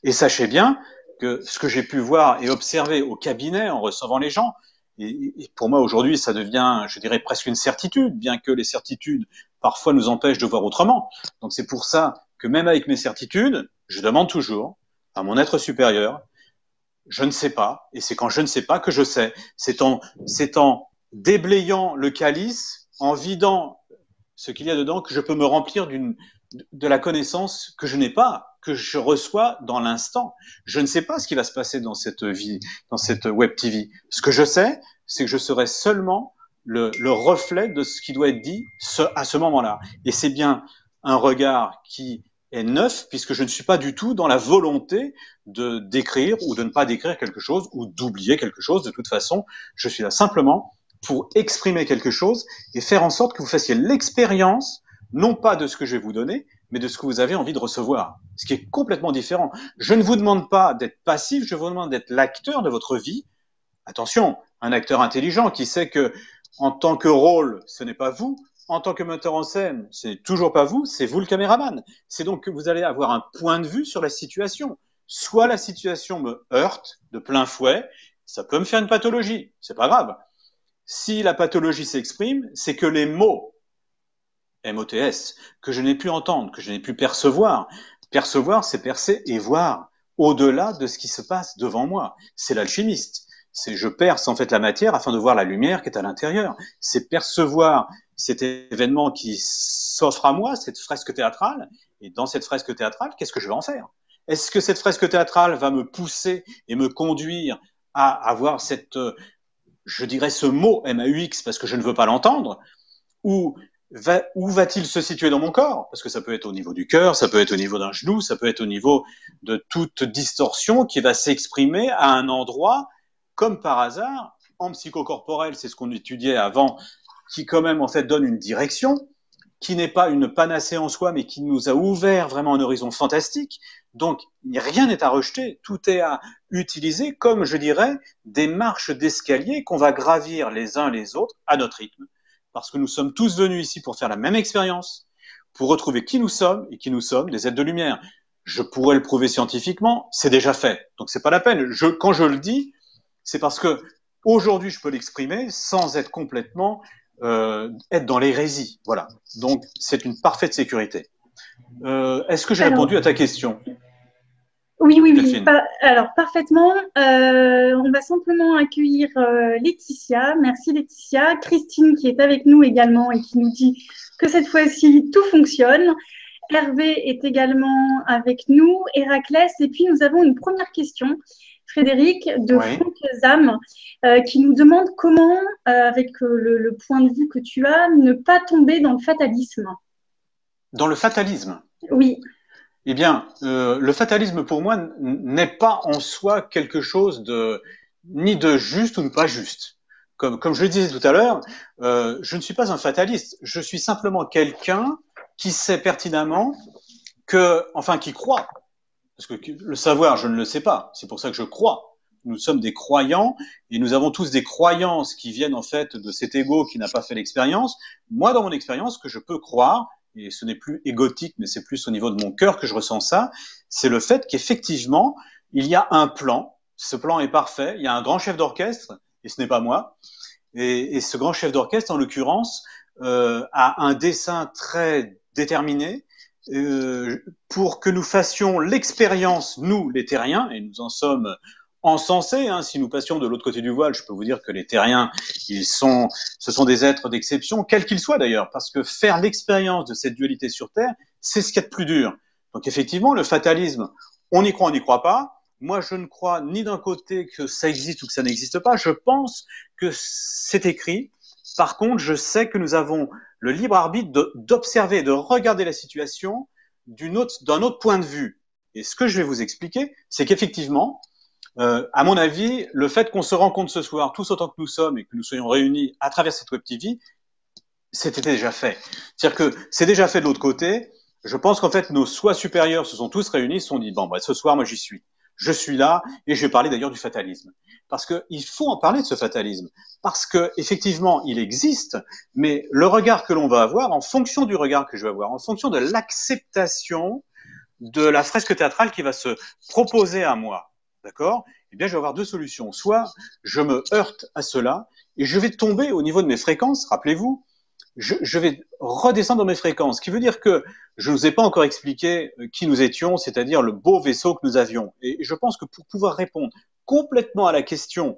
Et sachez bien que ce que j'ai pu voir et observer au cabinet en recevant les gens, et pour moi aujourd'hui, ça devient, je dirais, presque une certitude, bien que les certitudes parfois nous empêchent de voir autrement. Donc c'est pour ça que même avec mes certitudes, je demande toujours à mon être supérieur, je ne sais pas, et c'est quand je ne sais pas que je sais. C'est en déblayant le calice, en vidant ce qu'il y a dedans, que je peux me remplir de la connaissance que je n'ai pas, que je reçois dans l'instant. Je ne sais pas ce qui va se passer dans cette vie, dans cette web TV. Ce que je sais, c'est que je serai seulement le reflet de ce qui doit être dit à ce moment-là. Et c'est bien un regard qui est neuf, puisque je ne suis pas du tout dans la volonté de d'écrire ou de ne pas décrire quelque chose ou d'oublier quelque chose. De toute façon, je suis là simplement pour exprimer quelque chose et faire en sorte que vous fassiez l'expérience, non pas de ce que je vais vous donner, mais de ce que vous avez envie de recevoir. Ce qui est complètement différent. Je ne vous demande pas d'être passif, je vous demande d'être l'acteur de votre vie. Attention, un acteur intelligent qui sait que en tant que rôle, ce n'est pas vous. En tant que metteur en scène, c'est toujours pas vous, c'est vous le caméraman. C'est donc que vous allez avoir un point de vue sur la situation. Soit la situation me heurte de plein fouet, ça peut me faire une pathologie, c'est pas grave. Si la pathologie s'exprime, c'est que les mots, MOTS, que je n'ai pu entendre, que je n'ai pu percevoir, percevoir, c'est percer et voir au-delà de ce qui se passe devant moi. C'est l'alchimiste. C'est je perce en fait la matière afin de voir la lumière qui est à l'intérieur. C'est percevoir cet événement qui s'offre à moi, cette fresque théâtrale. Et dans cette fresque théâtrale, qu'est-ce que je vais en faire? Est-ce que cette fresque théâtrale va me pousser et me conduire à avoir je dirais ce mot MAUX parce que je ne veux pas l'entendre, ou où va-t-il se situer dans mon corps? Parce que ça peut être au niveau du cœur, ça peut être au niveau d'un genou, ça peut être au niveau de toute distorsion qui va s'exprimer à un endroit, comme par hasard, en psychocorporel, c'est ce qu'on étudiait avant, qui quand même en fait donne une direction, qui n'est pas une panacée en soi, mais qui nous a ouvert vraiment un horizon fantastique. Donc, rien n'est à rejeter, tout est à utiliser comme, je dirais, des marches d'escalier qu'on va gravir les uns les autres à notre rythme. Parce que nous sommes tous venus ici pour faire la même expérience, pour retrouver qui nous sommes, et qui nous sommes, des êtres de lumière. Je pourrais le prouver scientifiquement, c'est déjà fait. Donc, c'est pas la peine. Quand je le dis, c'est parce que aujourd'hui je peux l'exprimer sans être complètement être dans l'hérésie. Voilà. Donc c'est une parfaite sécurité. Est-ce que j'ai Alors, répondu à ta question, oui, oui, oui. Delphine? Alors, parfaitement. On va simplement accueillir Laetitia. Merci, Laetitia. Christine, qui est avec nous également et qui nous dit que cette fois-ci, tout fonctionne. Hervé est également avec nous, Héraclès. Et puis, nous avons une première question, Frédéric, de Oui. Franck Zam, qui nous demande comment, avec le point de vue que tu as, ne pas tomber dans le fatalisme. Dans le fatalisme. Oui, Eh bien, le fatalisme pour moi n'est pas en soi quelque chose de ni de juste ou de pas juste. Comme je le disais tout à l'heure, je ne suis pas un fataliste. Je suis simplement quelqu'un qui sait pertinemment enfin, qui croit. Parce que le savoir, je ne le sais pas. C'est pour ça que je crois. Nous sommes des croyants et nous avons tous des croyances qui viennent en fait de cet ego qui n'a pas fait l'expérience. Moi, dans mon expérience, ce que je peux croire, et ce n'est plus égotique, mais c'est plus au niveau de mon cœur que je ressens ça, c'est le fait qu'effectivement, il y a un plan. Ce plan est parfait. Il y a un grand chef d'orchestre, et ce n'est pas moi. Et ce grand chef d'orchestre, en l'occurrence, a un dessin très déterminé pour que nous fassions l'expérience, nous, les terriens, et nous en sommes encensés. Hein, si nous passions de l'autre côté du voile, je peux vous dire que les terriens, ce sont des êtres d'exception, quels qu'ils soient d'ailleurs, parce que faire l'expérience de cette dualité sur Terre, c'est ce qu'il y a de plus dur. Donc effectivement, le fatalisme, on y croit, on n'y croit pas. Moi, je ne crois ni d'un côté que ça existe ou que ça n'existe pas. Je pense que c'est écrit. Par contre, je sais que nous avons le libre arbitre d'observer, de regarder la situation d'un autre point de vue. Et ce que je vais vous expliquer, c'est qu'effectivement, à mon avis, le fait qu'on se rencontre ce soir, tous autant que nous sommes, et que nous soyons réunis à travers cette Web TV, c'était déjà fait. C'est-à-dire que c'est déjà fait de l'autre côté. Je pense qu'en fait, nos soi supérieurs se sont tous réunis, se sont dit, bon, bah, ce soir, moi, j'y suis. Je suis là, et je vais parler d'ailleurs du fatalisme. Parce qu'il faut en parler de ce fatalisme. Parce que, effectivement, il existe, mais le regard que l'on va avoir, en fonction du regard que je vais avoir, en fonction de l'acceptation de la fresque théâtrale qui va se proposer à moi, d'accord? Eh bien, je vais avoir deux solutions. Soit je me heurte à cela, et je vais tomber au niveau de mes fréquences, rappelez-vous, je vais redescendre dans mes fréquences. Ce qui veut dire que je ne vous ai pas encore expliqué qui nous étions, c'est-à-dire le beau vaisseau que nous avions. Et je pense que pour pouvoir répondre complètement à la question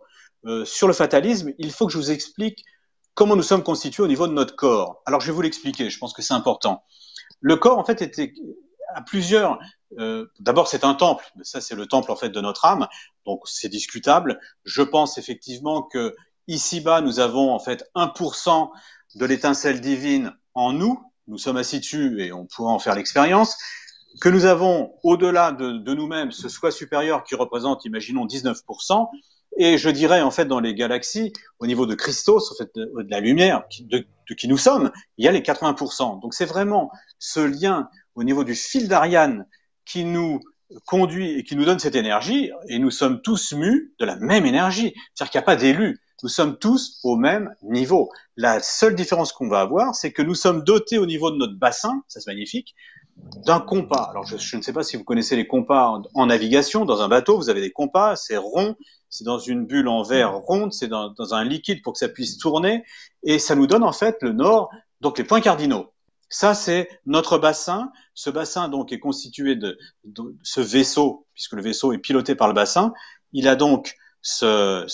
sur le fatalisme, il faut que je vous explique comment nous sommes constitués au niveau de notre corps. Alors, je vais vous l'expliquer, je pense que c'est important. Le corps, en fait, était à plusieurs. D'abord, c'est un temple. Ça, c'est le temple en fait de notre âme. Donc, c'est discutable. Je pense effectivement que ici-bas, nous avons en fait 1% de l'étincelle divine en nous. Nous sommes assis dessus et on pourra en faire l'expérience. Que nous avons au-delà de nous-mêmes ce soi supérieur qui représente, imaginons, 19%. Et je dirais en fait dans les galaxies, au niveau de Christos, en fait de la lumière, de qui nous sommes, il y a les 80%. Donc c'est vraiment ce lien au niveau du fil d'Ariane qui nous conduit et qui nous donne cette énergie, et nous sommes tous mus de la même énergie. C'est-à-dire qu'il n'y a pas d'élus. Nous sommes tous au même niveau. La seule différence qu'on va avoir, c'est que nous sommes dotés au niveau de notre bassin, ça c'est magnifique, d'un compas. Alors je ne sais pas si vous connaissez les compas en navigation. Dans un bateau, vous avez des compas, c'est rond, c'est dans une bulle en verre ronde, c'est dans un liquide pour que ça puisse tourner, et ça nous donne en fait le nord, donc les points cardinaux. Ça, c'est notre bassin. Ce bassin, donc, est constitué de ce vaisseau, puisque le vaisseau est piloté par le bassin. Il a donc ce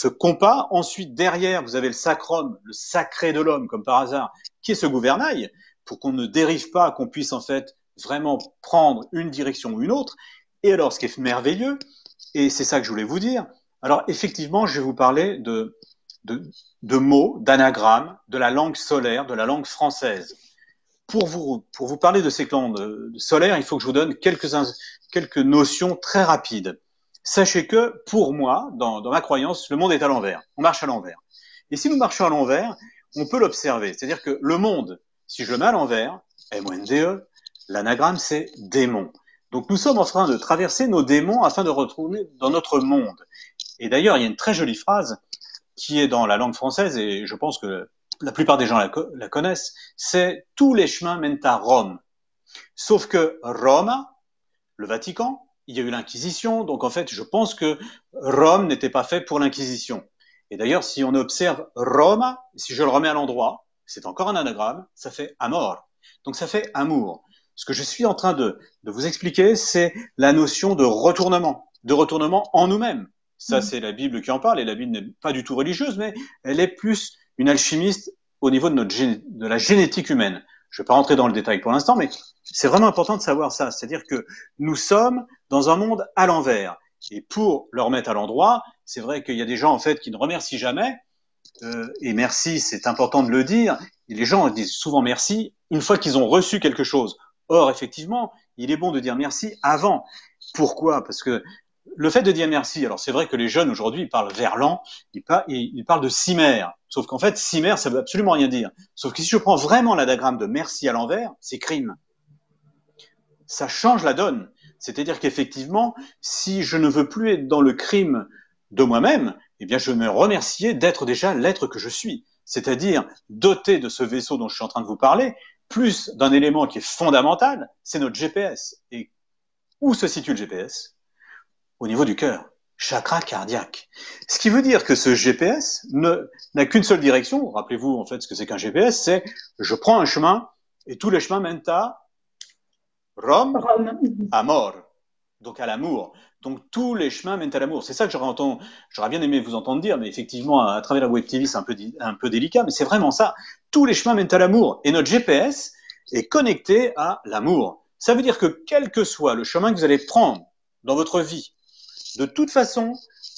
compas. Ensuite, derrière, vous avez le sacrum, le sacré de l'homme, comme par hasard, qui est ce gouvernail, pour qu'on ne dérive pas, qu'on puisse, en fait, vraiment prendre une direction ou une autre. Et alors, ce qui est merveilleux, et c'est ça que je voulais vous dire, alors, effectivement, je vais vous parler de mots, d'anagrammes, de la langue solaire, de la langue française. Pour vous parler de ces clans solaires, il faut que je vous donne quelques notions très rapides. Sachez que, pour moi, dans ma croyance, le monde est à l'envers. On marche à l'envers. Et si nous marchons à l'envers, on peut l'observer. C'est-à-dire que le monde, si je le mets à l'envers, M-O-N-D-E, l'anagramme, c'est démon. Donc nous sommes en train de traverser nos démons afin de retourner dans notre monde. Et d'ailleurs, il y a une très jolie phrase qui est dans la langue française, et je pense que la plupart des gens la connaissent, c'est « tous les chemins mènent à Rome ». Sauf que Rome, le Vatican, il y a eu l'Inquisition, donc en fait, je pense que Rome n'était pas fait pour l'Inquisition. Et d'ailleurs, si on observe Roma, si je le remets à l'endroit, c'est encore un anagramme, ça fait amor. Donc ça fait amour. Ce que je suis en train de vous expliquer, c'est la notion de retournement en nous-mêmes. Ça, c'est la Bible qui en parle, et la Bible n'est pas du tout religieuse, mais elle est plus une alchimiste au niveau de la génétique humaine. Je ne vais pas rentrer dans le détail pour l'instant, mais c'est vraiment important de savoir ça. C'est-à-dire que nous sommes dans un monde à l'envers. Et pour le remettre à l'endroit, c'est vrai qu'il y a des gens en fait qui ne remercient jamais. Et merci, c'est important de le dire. Et les gens disent souvent merci une fois qu'ils ont reçu quelque chose. Or, effectivement, il est bon de dire merci avant. Pourquoi? Parce que le fait de dire merci, alors c'est vrai que les jeunes aujourd'hui, ils parlent verlan, ils parlent de cimère. Sauf qu'en fait, cimère, ça veut absolument rien dire. Sauf que si je prends vraiment l'anagramme de merci à l'envers, c'est crime. Ça change la donne. C'est-à-dire qu'effectivement, si je ne veux plus être dans le crime de moi-même, eh bien, je me remercier d'être déjà l'être que je suis. C'est-à-dire doté de ce vaisseau dont je suis en train de vous parler, plus d'un élément qui est fondamental, c'est notre GPS. Et où se situe le GPS? Au niveau du cœur, chakra cardiaque. Ce qui veut dire que ce GPS n'a qu'une seule direction. Rappelez-vous en fait ce que c'est qu'un GPS, c'est je prends un chemin et tous les chemins mènent à Rome, amor, donc à l'amour. Donc tous les chemins mènent à l'amour. C'est ça que j'aurais bien aimé vous entendre dire, mais effectivement à travers la Web TV c'est un peu délicat, mais c'est vraiment ça. Tous les chemins mènent à l'amour et notre GPS est connecté à l'amour. Ça veut dire que quel que soit le chemin que vous allez prendre dans votre vie, de toute façon,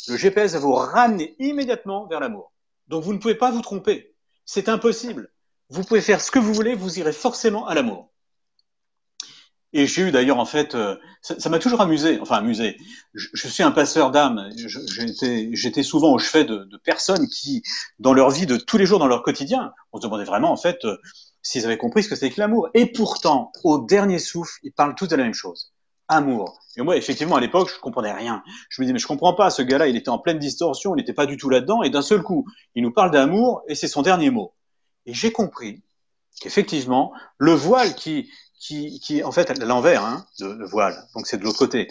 le GPS va vous ramener immédiatement vers l'amour. Donc vous ne pouvez pas vous tromper. C'est impossible. Vous pouvez faire ce que vous voulez, vous irez forcément à l'amour. Et j'ai eu d'ailleurs en fait, ça m'a toujours amusé. Enfin amusé. Je suis un passeur d'âme. J'étais souvent au chevet de personnes qui, dans leur vie de tous les jours, dans leur quotidien, on se demandait vraiment en fait s'ils avaient compris ce que c'était que l'amour. Et pourtant, au dernier souffle, ils parlent tous de la même chose. Amour. Et moi, effectivement, à l'époque, je comprenais rien. Je me disais, mais je comprends pas, ce gars-là, il était en pleine distorsion, il n'était pas du tout là-dedans, et d'un seul coup, il nous parle d'amour, et c'est son dernier mot. Et j'ai compris qu'effectivement, le voile qui en fait, à l'envers, hein, le voile, donc c'est de l'autre côté,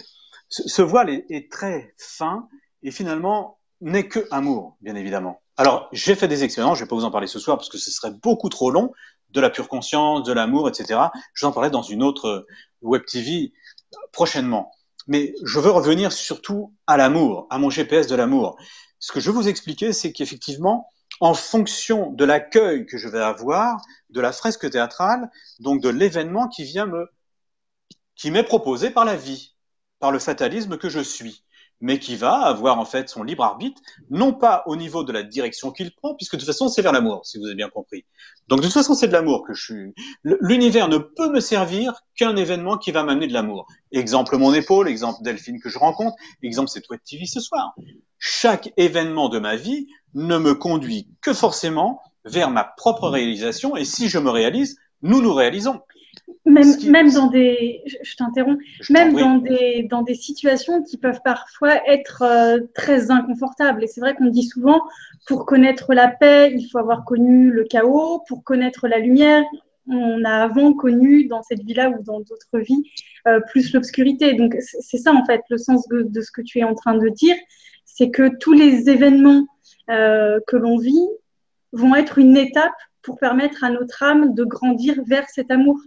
ce voile est très fin, et finalement, n'est que amour, bien évidemment. Alors, j'ai fait des expériences, je vais pas vous en parler ce soir, parce que ce serait beaucoup trop long, de la pure conscience, de l'amour, etc. Je vous en parlerai dans une autre Web TV, prochainement. Mais je veux revenir surtout à l'amour, à mon GPS de l'amour. Ce que je veux vous expliquer, c'est qu'effectivement, en fonction de l'accueil que je vais avoir, de la fresque théâtrale, donc de l'événement qui m'est proposé par la vie, par le fatalisme que je suis, mais qui va avoir en fait son libre arbitre, non pas au niveau de la direction qu'il prend, puisque de toute façon c'est vers l'amour, si vous avez bien compris. Donc de toute façon c'est de l'amour que je suis. L'univers ne peut me servir qu'un événement qui va m'amener de l'amour. Exemple mon épaule, exemple Delphine que je rencontre, exemple cette Web TV ce soir. Chaque événement de ma vie ne me conduit que forcément vers ma propre réalisation, et si je me réalise, nous nous réalisons. Même dans des, je t'interromps, même dans des situations qui peuvent parfois être très inconfortables. Et c'est vrai qu'on dit souvent, pour connaître la paix, il faut avoir connu le chaos. Pour connaître la lumière, on a avant connu dans cette vie-là ou dans d'autres vies plus l'obscurité. Donc c'est ça en fait le sens de ce que tu es en train de dire, c'est que tous les événements que l'on vit vont être une étape pour permettre à notre âme de grandir vers cet amour.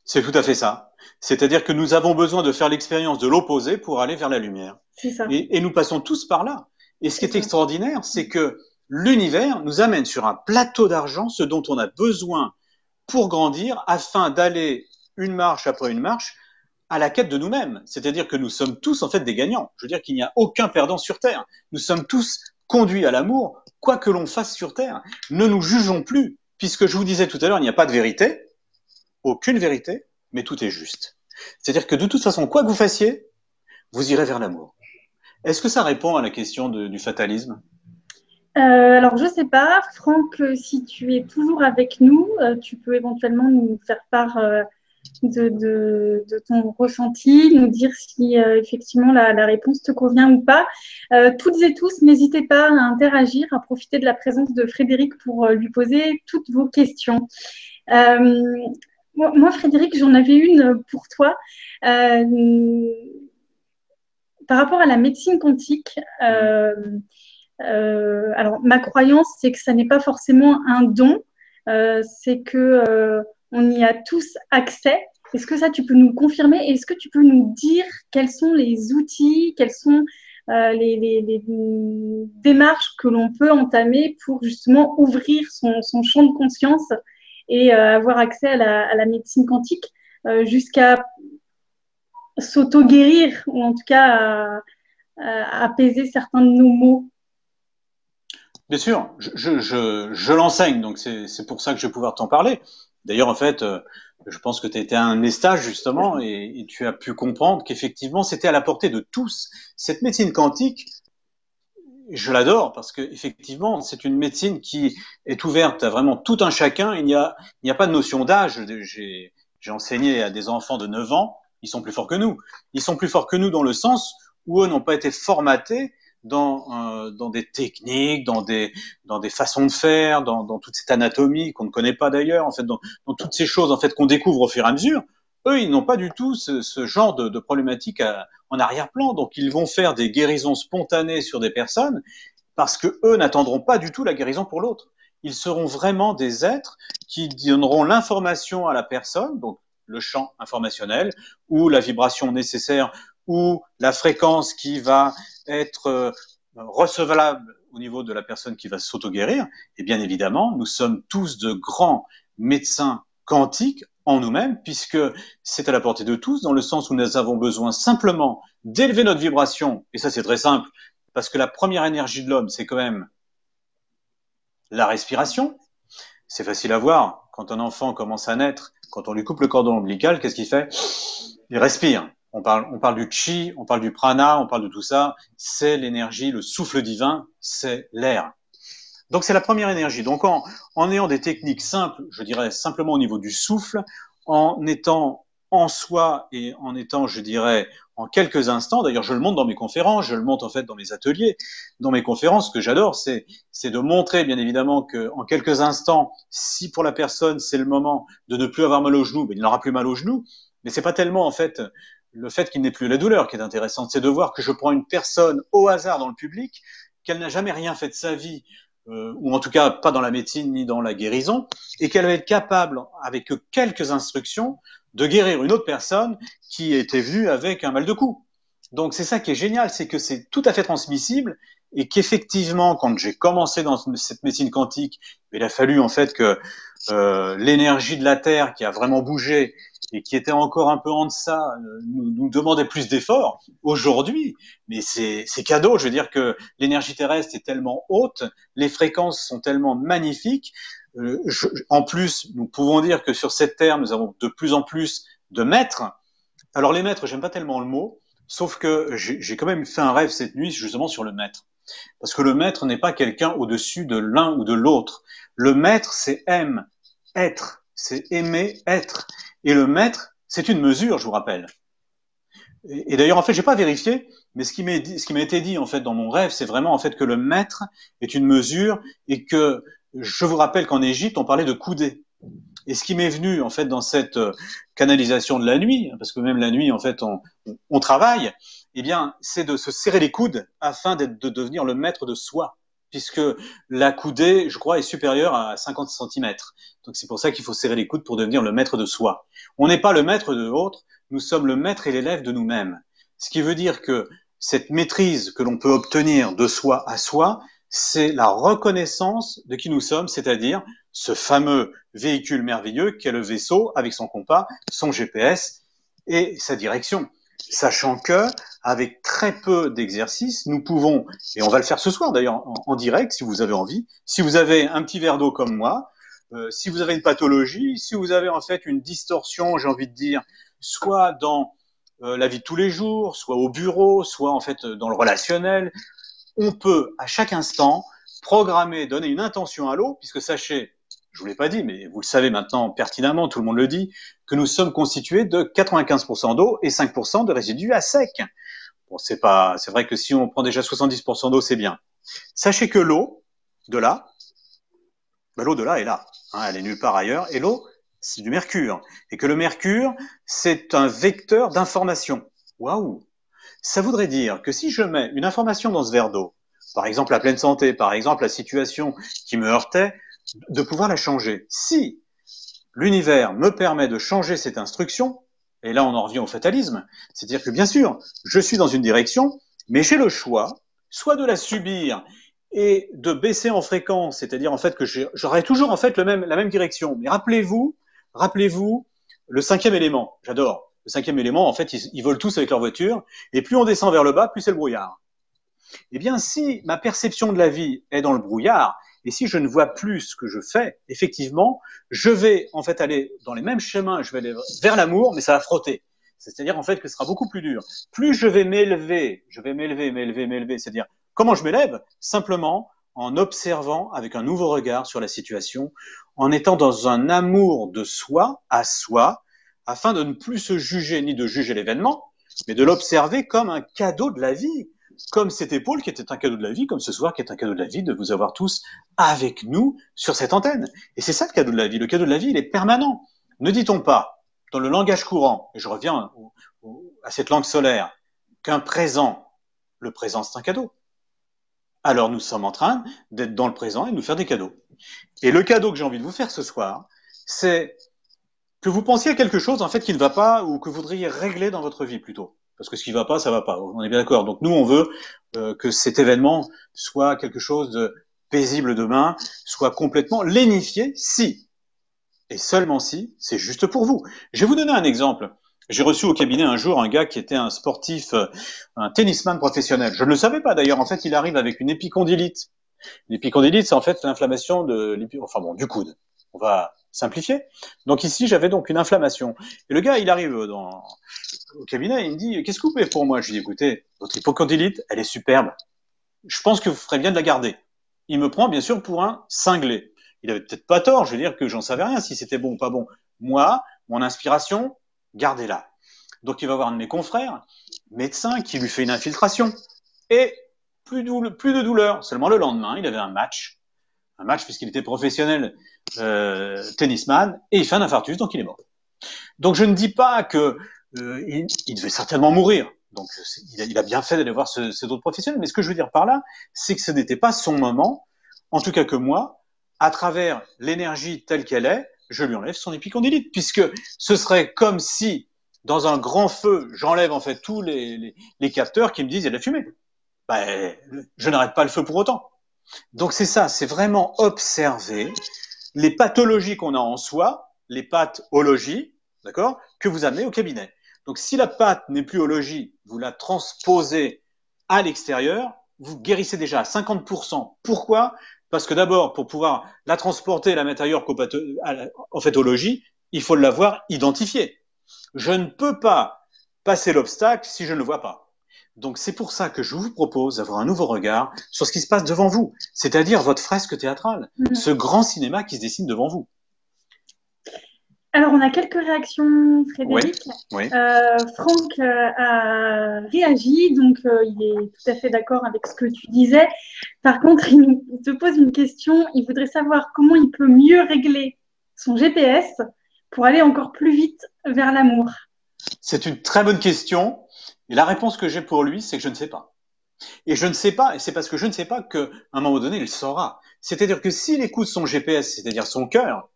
C'est tout à fait ça. C'est-à-dire que nous avons besoin de faire l'expérience de l'opposé pour aller vers la lumière. C'est ça. Et nous passons tous par là. Et ce qui est extraordinaire, c'est que l'univers nous amène sur un plateau d'argent ce dont on a besoin pour grandir afin d'aller une marche après une marche à la quête de nous-mêmes. C'est-à-dire que nous sommes tous en fait des gagnants. Je veux dire qu'il n'y a aucun perdant sur Terre. Nous sommes tous conduits à l'amour, quoi que l'on fasse sur Terre. Ne nous jugeons plus, puisque je vous disais tout à l'heure, il n'y a pas de vérité. Aucune vérité, mais tout est juste. C'est-à-dire que de toute façon, quoi que vous fassiez, vous irez vers l'amour. Est-ce que ça répond à la question du fatalisme? Alors, je ne sais pas. Franck, si tu es toujours avec nous, tu peux éventuellement nous faire part de ton ressenti, nous dire si effectivement la réponse te convient ou pas. Toutes et tous, n'hésitez pas à interagir, à profiter de la présence de Frédéric pour lui poser toutes vos questions. Moi, Frédéric, j'en avais une pour toi. par rapport à la médecine quantique, alors ma croyance, c'est que ça n'est pas forcément un don, c'est que on y a tous accès. Est-ce que ça, tu peux nous le confirmer? Et est-ce que tu peux nous dire quels sont les outils, quelles sont les démarches que l'on peut entamer pour justement ouvrir son champ de conscience et avoir accès à la médecine quantique jusqu'à s'auto-guérir ou en tout cas à apaiser certains de nos maux? Bien sûr, je l'enseigne, donc c'est pour ça que je vais pouvoir t'en parler. D'ailleurs, en fait, je pense que tu as été à un de mes stages justement et tu as pu comprendre qu'effectivement, c'était à la portée de tous. Cette médecine quantique, je l'adore parce que effectivement, c'est une médecine qui est ouverte à vraiment tout un chacun. Il n'y a pas de notion d'âge. J'ai enseigné à des enfants de 9 ans, ils sont plus forts que nous. Ils sont plus forts que nous dans le sens où eux n'ont pas été formatés dans des techniques, dans des façons de faire, dans toute cette anatomie qu'on ne connaît pas d'ailleurs, en fait, dans toutes ces choses en fait qu'on découvre au fur et à mesure. Eux, ils n'ont pas du tout ce genre de problématique en arrière-plan, donc ils vont faire des guérisons spontanées sur des personnes parce que eux n'attendront pas du tout la guérison pour l'autre. Ils seront vraiment des êtres qui donneront l'information à la personne, donc le champ informationnel ou la vibration nécessaire ou la fréquence qui va être recevable au niveau de la personne qui va s'auto-guérir. Et bien évidemment, nous sommes tous de grands médecins quantiques en nous-mêmes, puisque c'est à la portée de tous, dans le sens où nous avons besoin simplement d'élever notre vibration, et ça c'est très simple, parce que la première énergie de l'homme, c'est quand même la respiration. C'est facile à voir, quand un enfant commence à naître, quand on lui coupe le cordon ombilical, qu'est-ce qu'il fait? Il respire. On parle du chi, on parle du prana, on parle de tout ça. C'est l'énergie, le souffle divin, c'est l'air. Donc c'est la première énergie. Donc en ayant des techniques simples, je dirais simplement au niveau du souffle, en étant en soi et en étant, je dirais, en quelques instants, d'ailleurs je le montre dans mes conférences, je le montre en fait dans mes ateliers, dans mes conférences, ce que j'adore, c'est de montrer bien évidemment que en quelques instants, si pour la personne c'est le moment de ne plus avoir mal au genou, ben, il n'aura plus mal au genou, mais c'est pas tellement en fait le fait qu'il n'ait plus la douleur qui est intéressant, c'est de voir que je prends une personne au hasard dans le public, qu'elle n'a jamais rien fait de sa vie, ou en tout cas pas dans la médecine ni dans la guérison, et qu'elle va être capable, avec quelques instructions, de guérir une autre personne qui était venue avec un mal de cou. Donc c'est ça qui est génial, c'est que c'est tout à fait transmissible et qu'effectivement, quand j'ai commencé dans cette médecine quantique, il a fallu en fait que l'énergie de la Terre qui a vraiment bougé et qui était encore un peu en deçà nous demandait plus d'efforts aujourd'hui. Mais c'est cadeau, je veux dire que l'énergie terrestre est tellement haute, les fréquences sont tellement magnifiques. En plus, nous pouvons dire que sur cette Terre, nous avons de plus en plus de maîtres. Alors les maîtres, j'aime pas tellement le mot, sauf que j'ai quand même fait un rêve cette nuit justement sur le maître. Parce que le maître n'est pas quelqu'un au-dessus de l'un ou de l'autre. Le maître, c'est être, c'est aimer, être. Et le maître, c'est une mesure, je vous rappelle. Et d'ailleurs, en fait, j'ai pas vérifié, mais ce qui m'a été dit en fait dans mon rêve, c'est vraiment en fait que le maître est une mesure et que je vous rappelle qu'en Égypte, on parlait de coudée. Et ce qui m'est venu en fait dans cette canalisation de la nuit, parce que même la nuit en fait on travaille, eh bien c'est de se serrer les coudes afin de devenir le maître de soi, puisque la coudée, je crois, est supérieure à 50 centimètres. Donc c'est pour ça qu'il faut serrer les coudes pour devenir le maître de soi. On n'est pas le maître de l'autre, nous sommes le maître et l'élève de nous-mêmes. Ce qui veut dire que cette maîtrise que l'on peut obtenir de soi à soi, c'est la reconnaissance de qui nous sommes, c'est-à-dire ce fameux véhicule merveilleux qu'est le vaisseau avec son compas, son GPS et sa direction. Sachant que, avec très peu d'exercices, nous pouvons, et on va le faire ce soir d'ailleurs en direct si vous avez envie, si vous avez un petit verre d'eau comme moi, si vous avez une pathologie, si vous avez en fait une distorsion, j'ai envie de dire, soit dans la vie de tous les jours, soit au bureau, soit en fait dans le relationnel, on peut à chaque instant programmer, donner une intention à l'eau, puisque sachez, je vous l'ai pas dit, mais vous le savez maintenant pertinemment, tout le monde le dit, que nous sommes constitués de 95% d'eau et 5% de résidus à sec. Bon, c'est vrai que si on prend déjà 70% d'eau, c'est bien. Sachez que l'eau de là, l'eau de là est là, hein, elle est nulle part ailleurs, et l'eau, c'est du mercure, et que le mercure, c'est un vecteur d'information. Waouh! Ça voudrait dire que si je mets une information dans ce verre d'eau, par exemple la pleine santé, par exemple la situation qui me heurtait, de pouvoir la changer. Si l'univers me permet de changer cette instruction, et là on en revient au fatalisme, c'est-à-dire que bien sûr, je suis dans une direction, mais j'ai le choix, soit de la subir et de baisser en fréquence, c'est-à-dire en fait que j'aurai toujours en fait la même direction. Mais rappelez-vous le cinquième élément. J'adore. Le cinquième élément, en fait, ils volent tous avec leur voiture, et plus on descend vers le bas, plus c'est le brouillard. Eh bien, si ma perception de la vie est dans le brouillard, et si je ne vois plus ce que je fais, effectivement, je vais en fait aller dans les mêmes chemins, je vais aller vers l'amour, mais ça va frotter. C'est-à-dire en fait que ce sera beaucoup plus dur. Plus je vais m'élever, c'est-à-dire comment je m'élève? Simplement en observant avec un nouveau regard sur la situation, en étant dans un amour de soi à soi, afin de ne plus se juger ni de juger l'événement, mais de l'observer comme un cadeau de la vie, comme cette épaule qui était un cadeau de la vie, comme ce soir qui est un cadeau de la vie, de vous avoir tous avec nous sur cette antenne. Et c'est ça le cadeau de la vie. Le cadeau de la vie, il est permanent. Ne dit-on pas, dans le langage courant, et je reviens à cette langue solaire, qu'un présent, le présent c'est un cadeau. Alors nous sommes en train d'être dans le présent et de nous faire des cadeaux. Et le cadeau que j'ai envie de vous faire ce soir, c'est que vous pensiez à quelque chose en fait qui ne va pas ou que vous voudriez régler dans votre vie plutôt. Parce que ce qui va pas, ça va pas. On est bien d'accord. Donc nous, on veut que cet événement soit quelque chose de paisible demain, soit complètement lénifié si, et seulement si, c'est juste pour vous. Je vais vous donner un exemple. J'ai reçu au cabinet un jour un gars qui était un sportif, un tennisman professionnel. Je ne le savais pas d'ailleurs. En fait, il arrive avec une épicondylite. L'épicondylite, c'est en fait l'inflammation du coude. On va simplifier. Donc ici, j'avais donc une inflammation. Et le gars, il arrive au cabinet, il me dit, qu'est-ce que vous pouvez pour moi? Je lui dis, écoutez, votre hypocondylite, elle est superbe. Je pense que vous ferez bien de la garder. Il me prend, bien sûr, pour un cinglé. Il avait peut-être pas tort, je veux dire que j'en savais rien si c'était bon ou pas bon. Moi, mon inspiration, gardez-la. Donc il va voir un de mes confrères, médecin, qui lui fait une infiltration. Et plus de douleur. Seulement le lendemain, il avait un match puisqu'il était professionnel tennisman, et il fait un infarctus, donc il est mort. Donc je ne dis pas que il devait certainement mourir. Donc il a bien fait d'aller voir ces autres professionnels. Mais ce que je veux dire par là, c'est que ce n'était pas son moment. En tout cas que moi, à travers l'énergie telle qu'elle est, je lui enlève son épicondylite, puisque ce serait comme si dans un grand feu, j'enlève en fait tous les capteurs qui me disent il y a de la fumée. Ben, je n'arrête pas le feu pour autant. Donc c'est ça, c'est vraiment observer les pathologies qu'on a en soi, les pathologies, d'accord, que vous amenez au cabinet. Donc si la pâte n'est plus au logis, vous la transposez à l'extérieur, vous guérissez déjà à 50%. Pourquoi? Parce que d'abord, pour pouvoir la transporter, la mettre ailleurs en fait au logis, il faut l'avoir identifiée. Je ne peux pas passer l'obstacle si je ne le vois pas. Donc c'est pour ça que je vous propose d'avoir un nouveau regard sur ce qui se passe devant vous, c'est-à-dire votre fresque théâtrale, ce grand cinéma qui se dessine devant vous. Alors, on a quelques réactions, Frédéric. Oui. Franck a réagi, donc il est tout à fait d'accord avec ce que tu disais. Par contre, il te pose une question. Il voudrait savoir comment il peut mieux régler son GPS pour aller encore plus vite vers l'amour. C'est une très bonne question. Et la réponse que j'ai pour lui, c'est que je ne sais pas. Et je ne sais pas, et c'est parce que je ne sais pas qu'à un moment donné, il saura. C'est-à-dire que s'il écoute son GPS, c'est-à-dire son cœur,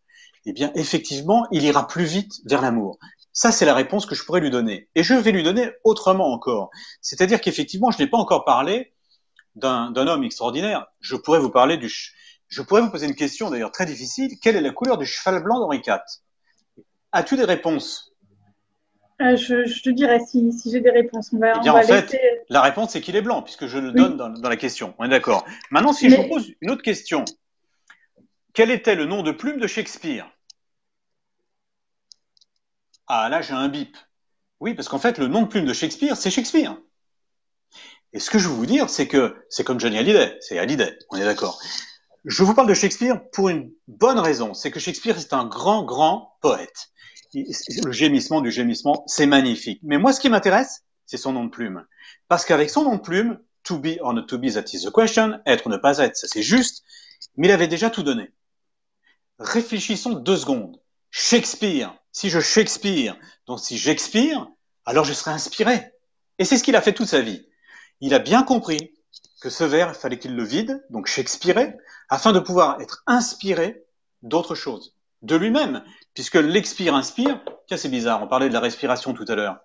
eh bien, effectivement, il ira plus vite vers l'amour. Ça, c'est la réponse que je pourrais lui donner. Et je vais lui donner autrement encore. C'est-à-dire qu'effectivement, je n'ai pas encore parlé d'un homme extraordinaire. Je pourrais vous poser une question d'ailleurs très difficile. Quelle est la couleur du cheval blanc d'Henri IV? As-tu des réponses? Je te dirai si j'ai des réponses. En fait, la réponse c'est qu'il est blanc, puisque je le donne dans la question. On est d'accord. Maintenant, si je vous pose une autre question, quel était le nom de plume de Shakespeare? Ah, là, j'ai un bip. Oui, parce qu'en fait, le nom de plume de Shakespeare, c'est Shakespeare. Et ce que je veux vous dire, c'est que c'est comme Johnny Hallyday, c'est Hallyday, on est d'accord. Je vous parle de Shakespeare pour une bonne raison, c'est que Shakespeare est un grand, grand poète. Le gémissement du gémissement, c'est magnifique. Mais moi, ce qui m'intéresse, c'est son nom de plume. Parce qu'avec son nom de plume, to be or not to be, that is the question, être ou ne pas être, ça c'est juste, mais il avait déjà tout donné. Réfléchissons 2 secondes. Shakespeare, si je Shakespeare, donc si j'expire, alors je serai inspiré. Et c'est ce qu'il a fait toute sa vie. Il a bien compris que ce verre, il fallait qu'il le vide, donc Shakespeare, afin de pouvoir être inspiré d'autre chose, de lui-même, puisque l'expire inspire. Tiens, c'est bizarre, on parlait de la respiration tout à l'heure.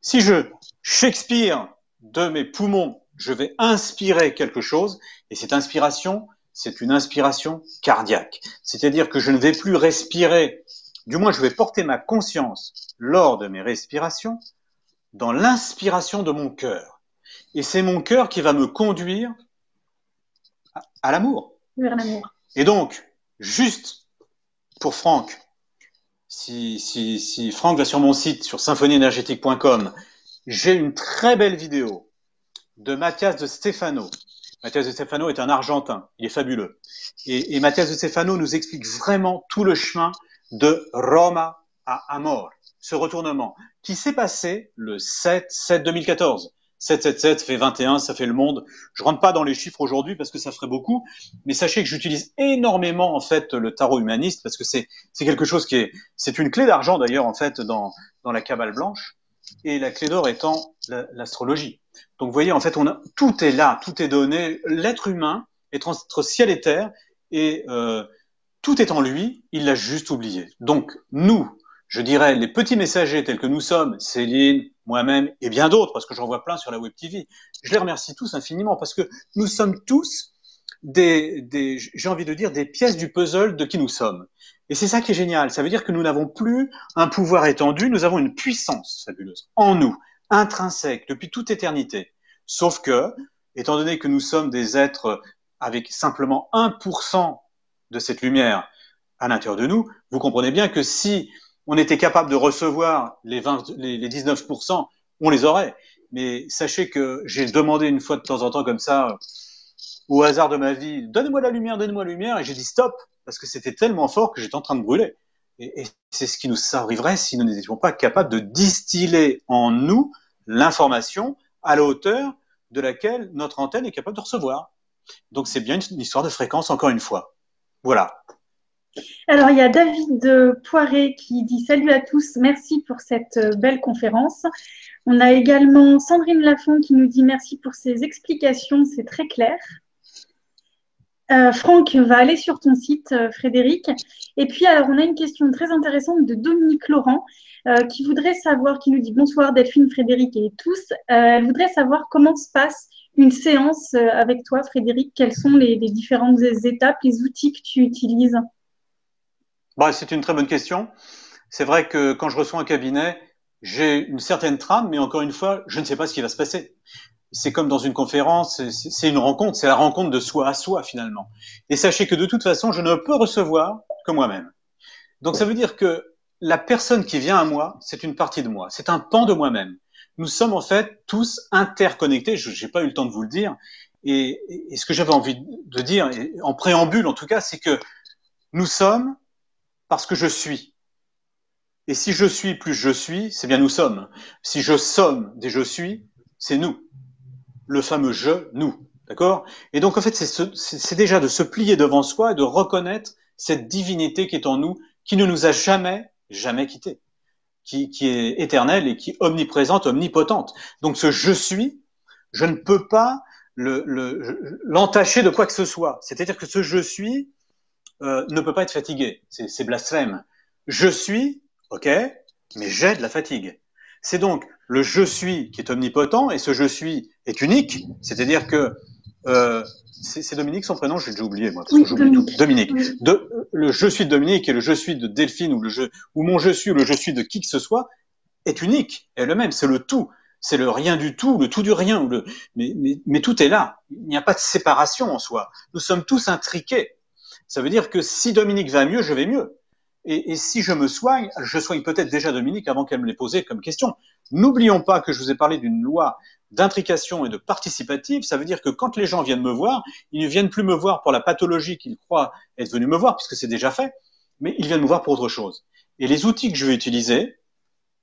Si je Shakespeare de mes poumons, je vais inspirer quelque chose, et cette inspiration, c'est une inspiration cardiaque. C'est-à-dire que je ne vais plus respirer, du moins je vais porter ma conscience lors de mes respirations dans l'inspiration de mon cœur. Et c'est mon cœur qui va me conduire à l'amour. Vers l'amour. Et donc, juste pour Franck, si Franck va sur mon site, sur symphonieenergétique.com, j'ai une très belle vidéo de Mathias de Stefano. Mathias de Stefano est un Argentin, il est fabuleux. Et Mathias de Stefano nous explique vraiment tout le chemin de Roma à Amor, ce retournement, qui s'est passé le 7/7/2014. 7/7/7 fait 21, ça fait le monde. Je rentre pas dans les chiffres aujourd'hui parce que ça ferait beaucoup, mais sachez que j'utilise énormément en fait le tarot humaniste parce que c'est quelque chose c'est une clé d'argent d'ailleurs en fait dans la Kabbale blanche, et la clé d'or étant l'astrologie. Donc vous voyez en fait tout est là, tout est donné. L'être humain est entre ciel et terre et tout est en lui, il l'a juste oublié. Donc nous, je dirais, les petits messagers tels que nous sommes, Céline, moi-même et bien d'autres, parce que j'en vois plein sur la Web TV, je les remercie tous infiniment parce que nous sommes tous j'ai envie de dire, des pièces du puzzle de qui nous sommes. Et c'est ça qui est génial. Ça veut dire que nous n'avons plus un pouvoir étendu, nous avons une puissance fabuleuse en nous, intrinsèque, depuis toute éternité. Sauf que, étant donné que nous sommes des êtres avec simplement 1% de cette lumière à l'intérieur de nous, vous comprenez bien que si on était capable de recevoir les 19%, on les aurait. Mais sachez que j'ai demandé une fois de temps en temps comme ça, au hasard de ma vie, donnez-moi la lumière, et j'ai dit stop, parce que c'était tellement fort que j'étais en train de brûler. Et c'est ce qui nous arriverait si nous n'étions pas capables de distiller en nous l'information à la hauteur de laquelle notre antenne est capable de recevoir. Donc c'est bien une histoire de fréquence, encore une fois. Voilà. Alors, il y a David Poiré qui dit salut à tous, merci pour cette belle conférence. On a également Sandrine Lafont qui nous dit merci pour ces explications, c'est très clair. Franck va aller sur ton site, Frédéric. Et puis, alors, on a une question très intéressante de Dominique Laurent qui voudrait savoir, qui nous dit bonsoir Delphine, Frédéric et tous. Elle voudrait savoir comment se passe une séance avec toi, Frédéric. Quelles sont les différentes étapes, les outils que tu utilises? Bon, c'est une très bonne question. C'est vrai que quand je reçois un cabinet, j'ai une certaine trame, mais encore une fois, je ne sais pas ce qui va se passer. C'est comme dans une conférence, c'est une rencontre, c'est la rencontre de soi à soi finalement. Et sachez que de toute façon, je ne peux recevoir que moi-même. Donc ça veut dire que la personne qui vient à moi, c'est une partie de moi, c'est un pan de moi-même. Nous sommes en fait tous interconnectés, je n'ai pas eu le temps de vous le dire, et ce que j'avais envie de dire, en préambule en tout cas, c'est que nous sommes parce que je suis. Et si je suis plus je suis, c'est bien nous sommes. Si je somme des je suis, c'est nous. Le fameux je, nous. D'accord? Et donc, en fait, c'est déjà de se plier devant soi et de reconnaître cette divinité qui est en nous, qui ne nous a jamais, jamais quittés, qui est éternelle et qui est omniprésente, omnipotente. Donc, ce je suis, je ne peux pas l'entacher de quoi que ce soit. C'est-à-dire que ce je suis ne peut pas être fatigué. C'est blasphème. Je suis, ok, mais j'ai de la fatigue. C'est donc le je suis qui est omnipotent et ce je suis est unique, c'est-à-dire que c'est Dominique son prénom, j'ai déjà oublié moi, parce que j'oublie tout. Dominique. Le je suis de Dominique et le je suis de Delphine ou mon je suis ou le je suis de qui que ce soit est unique, est le même, c'est le tout, c'est le rien du tout, le tout du rien, mais tout est là. Il n'y a pas de séparation en soi. Nous sommes tous intriqués. Ça veut dire que si Dominique va mieux, je vais mieux. Et si je me soigne, je soigne peut-être déjà Dominique avant qu'elle me l'ait posé comme question. N'oublions pas que je vous ai parlé d'une loi d'intrication et de participative. Ça veut dire que quand les gens viennent me voir, ils ne viennent plus me voir pour la pathologie qu'ils croient être venus me voir, puisque c'est déjà fait, mais ils viennent me voir pour autre chose. Et les outils que je vais utiliser,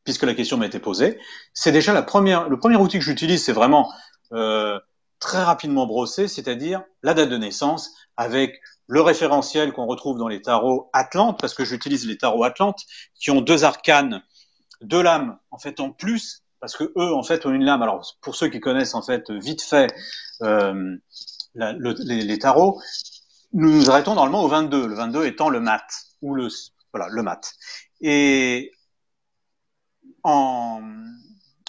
puisque la question m'a été posée, c'est déjà le premier outil que j'utilise, c'est vraiment très rapidement brossé, c'est-à-dire la date de naissance avec le référentiel qu'on retrouve dans les tarots Atlantes, parce que j'utilise les tarots Atlantes, qui ont 2 arcanes, 2 lames, en fait, en plus, parce que eux, en fait, ont une lame. Alors, pour ceux qui connaissent, en fait, vite fait euh, les tarots, nous nous arrêtons normalement au 22, le 22 étant le mat, ou voilà, le mat. Et en,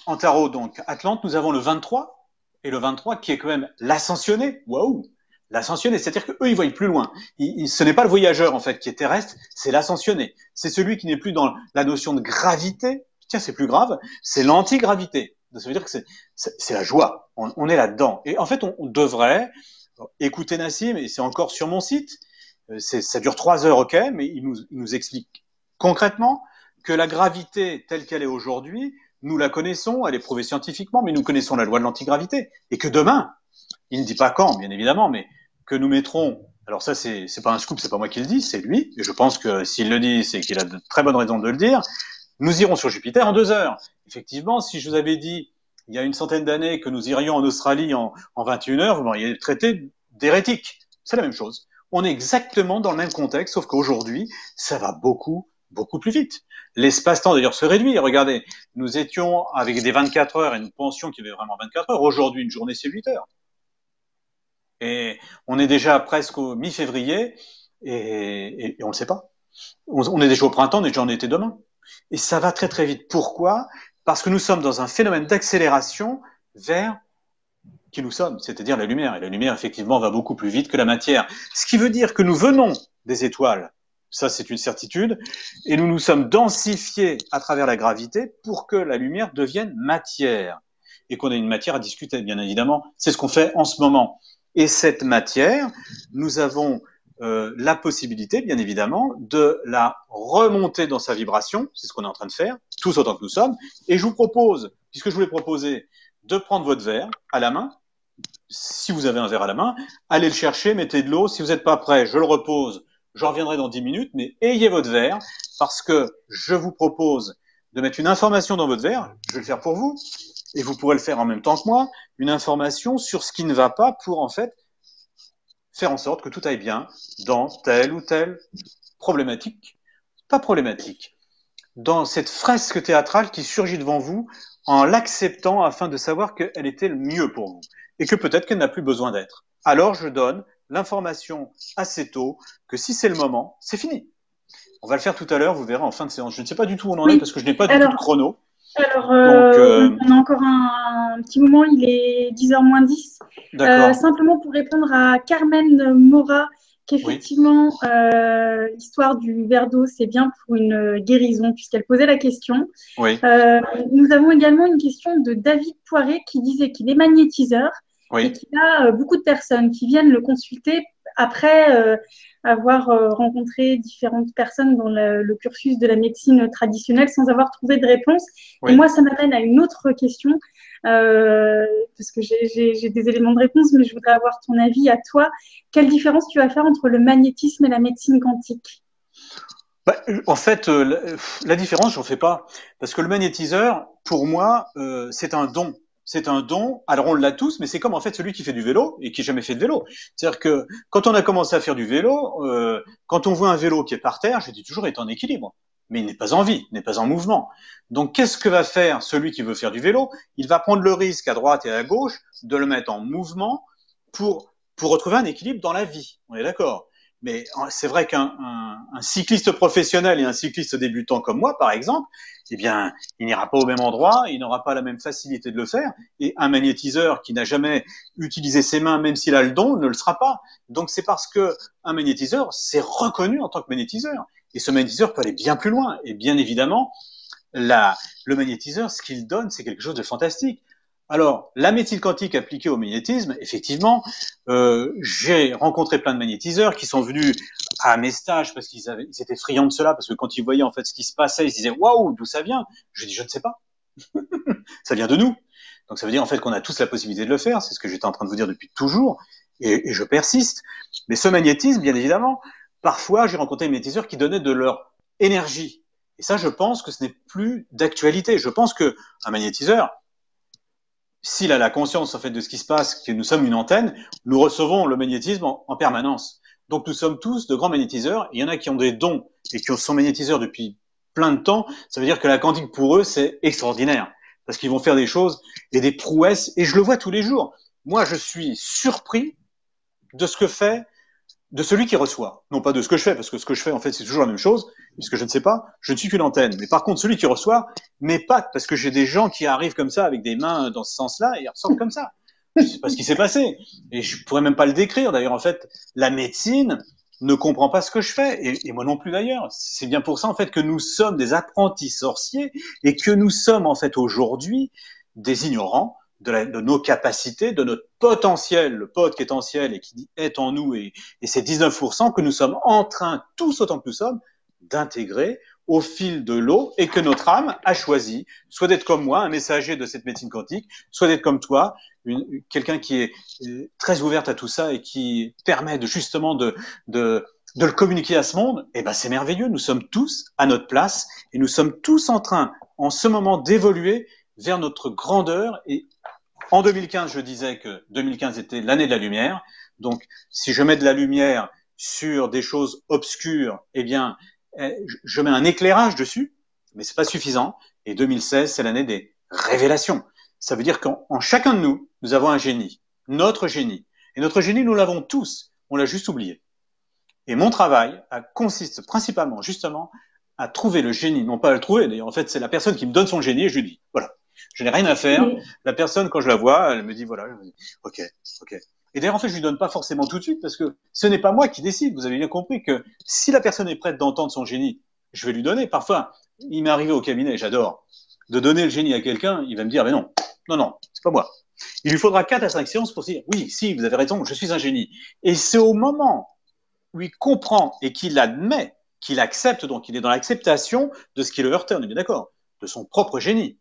en tarot, donc, Atlante, nous avons le 23, et le 23 qui est quand même l'ascensionné. Waouh! L'ascensionné, c'est-à-dire qu'eux, ils voient plus loin. Ce n'est pas le voyageur, en fait, qui est terrestre, c'est l'ascensionné. C'est celui qui n'est plus dans la notion de gravité. Tiens, c'est plus grave, c'est l'antigravité. Ça veut dire que c'est la joie. On est là-dedans. Et en fait, on devrait écouter Nassim, et c'est encore sur mon site. Ça dure 3 heures, ok, mais il nous explique concrètement que la gravité telle qu'elle est aujourd'hui, nous la connaissons, elle est prouvée scientifiquement, mais nous connaissons la loi de l'antigravité. Et que demain, il ne dit pas quand, bien évidemment, mais que nous mettrons, alors ça c'est pas un scoop, c'est pas moi qui le dis, c'est lui, et je pense que s'il le dit, c'est qu'il a de très bonnes raisons de le dire, nous irons sur Jupiter en 2 heures. Effectivement, si je vous avais dit il y a une centaine d'années que nous irions en Australie en 21 heures, vous m'auriez traité d'hérétique. C'est la même chose. On est exactement dans le même contexte, sauf qu'aujourd'hui, ça va beaucoup plus vite. L'espace-temps d'ailleurs se réduit. Regardez, nous étions avec des 24 heures et nous pensions qu'il y avait vraiment 24 heures. Aujourd'hui, une journée, c'est 8 heures. Et on est déjà presque au mi-février et on ne le sait pas. On est déjà au printemps, on est déjà en été demain. Et ça va très très vite. Pourquoi? Parce que nous sommes dans un phénomène d'accélération vers qui nous sommes, c'est-à-dire la lumière. Et la lumière, effectivement, va beaucoup plus vite que la matière. Ce qui veut dire que nous venons des étoiles. Ça, c'est une certitude. Et nous nous sommes densifiés à travers la gravité pour que la lumière devienne matière. Et qu'on ait une matière à discuter, bien évidemment. C'est ce qu'on fait en ce moment. Et cette matière, nous avons la possibilité, bien évidemment, de la remonter dans sa vibration. C'est ce qu'on est en train de faire, tous autant que nous sommes. Et je vous propose, puisque je voulais proposer, de prendre votre verre à la main. Si vous avez un verre à la main, allez le chercher, mettez de l'eau. Si vous n'êtes pas prêt, je le repose. Je reviendrai dans 10 minutes, mais ayez votre verre parce que je vous propose de mettre une information dans votre verre. Je vais le faire pour vous et vous pourrez le faire en même temps que moi. Une information sur ce qui ne va pas pour en fait faire en sorte que tout aille bien dans telle ou telle problématique, pas problématique, dans cette fresque théâtrale qui surgit devant vous en l'acceptant afin de savoir qu'elle était le mieux pour vous et que peut-être qu'elle n'a plus besoin d'être. Alors je donne l'information assez tôt que si c'est le moment, c'est fini. On va le faire tout à l'heure, vous verrez en fin de séance. Je ne sais pas du tout où on en est parce que je n'ai pas du tout de chrono. Alors, on a encore un petit moment, il est 10h moins 10. Simplement pour répondre à Carmen Mora, qu'effectivement, l'histoire du verre d'eau, c'est bien pour une guérison, puisqu'elle posait la question. Oui. Nous avons également une question de David Poiré qui disait qu'il est magnétiseur et qu'il a beaucoup de personnes qui viennent le consulter après avoir rencontré différentes personnes dans le cursus de la médecine traditionnelle sans avoir trouvé de réponse. Et moi, ça m'amène à une autre question, parce que j'ai des éléments de réponse, mais je voudrais avoir ton avis à toi. Quelle différence tu vas faire entre le magnétisme et la médecine quantique? En fait, la différence, j'en fais pas. Parce que le magnétiseur, pour moi, c'est un don. C'est un don. Alors on l'a tous, mais c'est comme en fait celui qui fait du vélo et qui n'a jamais fait de vélo. C'est-à-dire que quand on a commencé à faire du vélo, quand on voit un vélo qui est par terre, je dis toujours, il est en équilibre. Mais il n'est pas en vie, il n'est pas en mouvement. Donc qu'est-ce que va faire celui qui veut faire du vélo? Il va prendre le risque à droite et à gauche de le mettre en mouvement pour retrouver un équilibre dans la vie. On est d'accord? Mais c'est vrai qu'un cycliste professionnel et un cycliste débutant comme moi, par exemple, eh bien, il n'ira pas au même endroit, il n'aura pas la même facilité de le faire. Et un magnétiseur qui n'a jamais utilisé ses mains, même s'il a le don, ne le sera pas. Donc c'est parce que un magnétiseur s'est reconnu en tant que magnétiseur. Et ce magnétiseur peut aller bien plus loin. Et bien évidemment, le magnétiseur, ce qu'il donne, c'est quelque chose de fantastique. Alors, la médecine quantique appliquée au magnétisme, effectivement, j'ai rencontré plein de magnétiseurs qui sont venus à mes stages parce qu'ils étaient friands de cela, parce que quand ils voyaient en fait ce qui se passait, ils se disaient « Waouh, d'où ça vient ?» Je dis « Je ne sais pas. Ça vient de nous. » Donc ça veut dire en fait qu'on a tous la possibilité de le faire, c'est ce que j'étais en train de vous dire depuis toujours, et je persiste. Mais ce magnétisme, bien évidemment, parfois j'ai rencontré des magnétiseurs qui donnaient de leur énergie. Et ça, je pense que ce n'est plus d'actualité. Je pense qu'un magnétiseur, s'il a la conscience en fait de ce qui se passe, que nous sommes une antenne, nous recevons le magnétisme en permanence. Donc nous sommes tous de grands magnétiseurs. Il y en a qui ont des dons et qui sont magnétiseurs depuis plein de temps. Ça veut dire que la quantique pour eux c'est extraordinaire parce qu'ils vont faire des choses et des prouesses, et je le vois tous les jours. Moi, je suis surpris de ce que fait, de celui qui reçoit. Non pas de ce que je fais, parce que ce que je fais, en fait, c'est toujours la même chose, puisque je ne sais pas, je ne suis qu'une antenne. Mais par contre, celui qui reçoit m'épate, parce que j'ai des gens qui arrivent comme ça, avec des mains dans ce sens-là, et ils ressortent comme ça. Je ne sais pas ce qui s'est passé. Et je pourrais même pas le décrire. D'ailleurs, en fait, la médecine ne comprend pas ce que je fais, et moi non plus d'ailleurs. C'est bien pour ça, en fait, que nous sommes des apprentis sorciers, et que nous sommes, en fait, aujourd'hui, des ignorants de nos capacités, de notre potentiel, le potentiel et qui est en nous, et c'est 19% que nous sommes en train, tous autant que nous sommes, d'intégrer au fil de l'eau, et que notre âme a choisi, soit d'être comme moi, un messager de cette médecine quantique, soit d'être comme toi, quelqu'un qui est très ouverte à tout ça et qui permet justement de le communiquer à ce monde. Et ben c'est merveilleux, nous sommes tous à notre place et nous sommes tous en train, en ce moment, d'évoluer vers notre grandeur. Et en 2015, je disais que 2015 était l'année de la lumière. Donc, si je mets de la lumière sur des choses obscures, eh bien, je mets un éclairage dessus, mais c'est pas suffisant. Et 2016, c'est l'année des révélations. Ça veut dire qu'en chacun de nous, nous avons un génie, notre génie. Et notre génie, nous l'avons tous. On l'a juste oublié. Et mon travail consiste principalement, justement, à trouver le génie. Non pas à le trouver, d'ailleurs, en fait, c'est la personne qui me donne son génie et je lui dis, voilà, je n'ai rien à faire. La personne, quand je la vois, elle me dit, voilà, je me dis, ok. Et d'ailleurs, en fait, je lui donne pas forcément tout de suite parce que ce n'est pas moi qui décide. Vous avez bien compris que si la personne est prête d'entendre son génie, je vais lui donner. Parfois, il m'est arrivé au cabinet, j'adore, de donner le génie à quelqu'un, il va me dire, mais non, c'est pas moi. Il lui faudra 4 à 5 séances pour se dire, oui, si, vous avez raison, je suis un génie. Et c'est au moment où il comprend et qu'il admet, qu'il accepte, donc il est dans l'acceptation de ce qui le heurtait, on est bien d'accord, de son propre génie.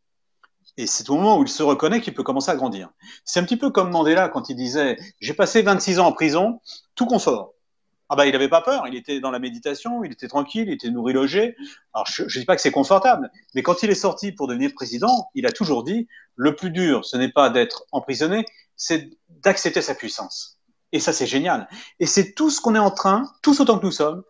Et c'est au moment où il se reconnaît qu'il peut commencer à grandir. C'est un petit peu comme Mandela quand il disait « J'ai passé 26 ans en prison, tout confort ». Ah ben, il n'avait pas peur, il était dans la méditation, il était tranquille, il était nourri, logé. Alors, je ne dis pas que c'est confortable, mais quand il est sorti pour devenir président, il a toujours dit « Le plus dur, ce n'est pas d'être emprisonné, c'est d'accepter sa puissance ». Et ça, c'est génial. Et c'est tout ce qu'on est en train, tous autant que nous sommes,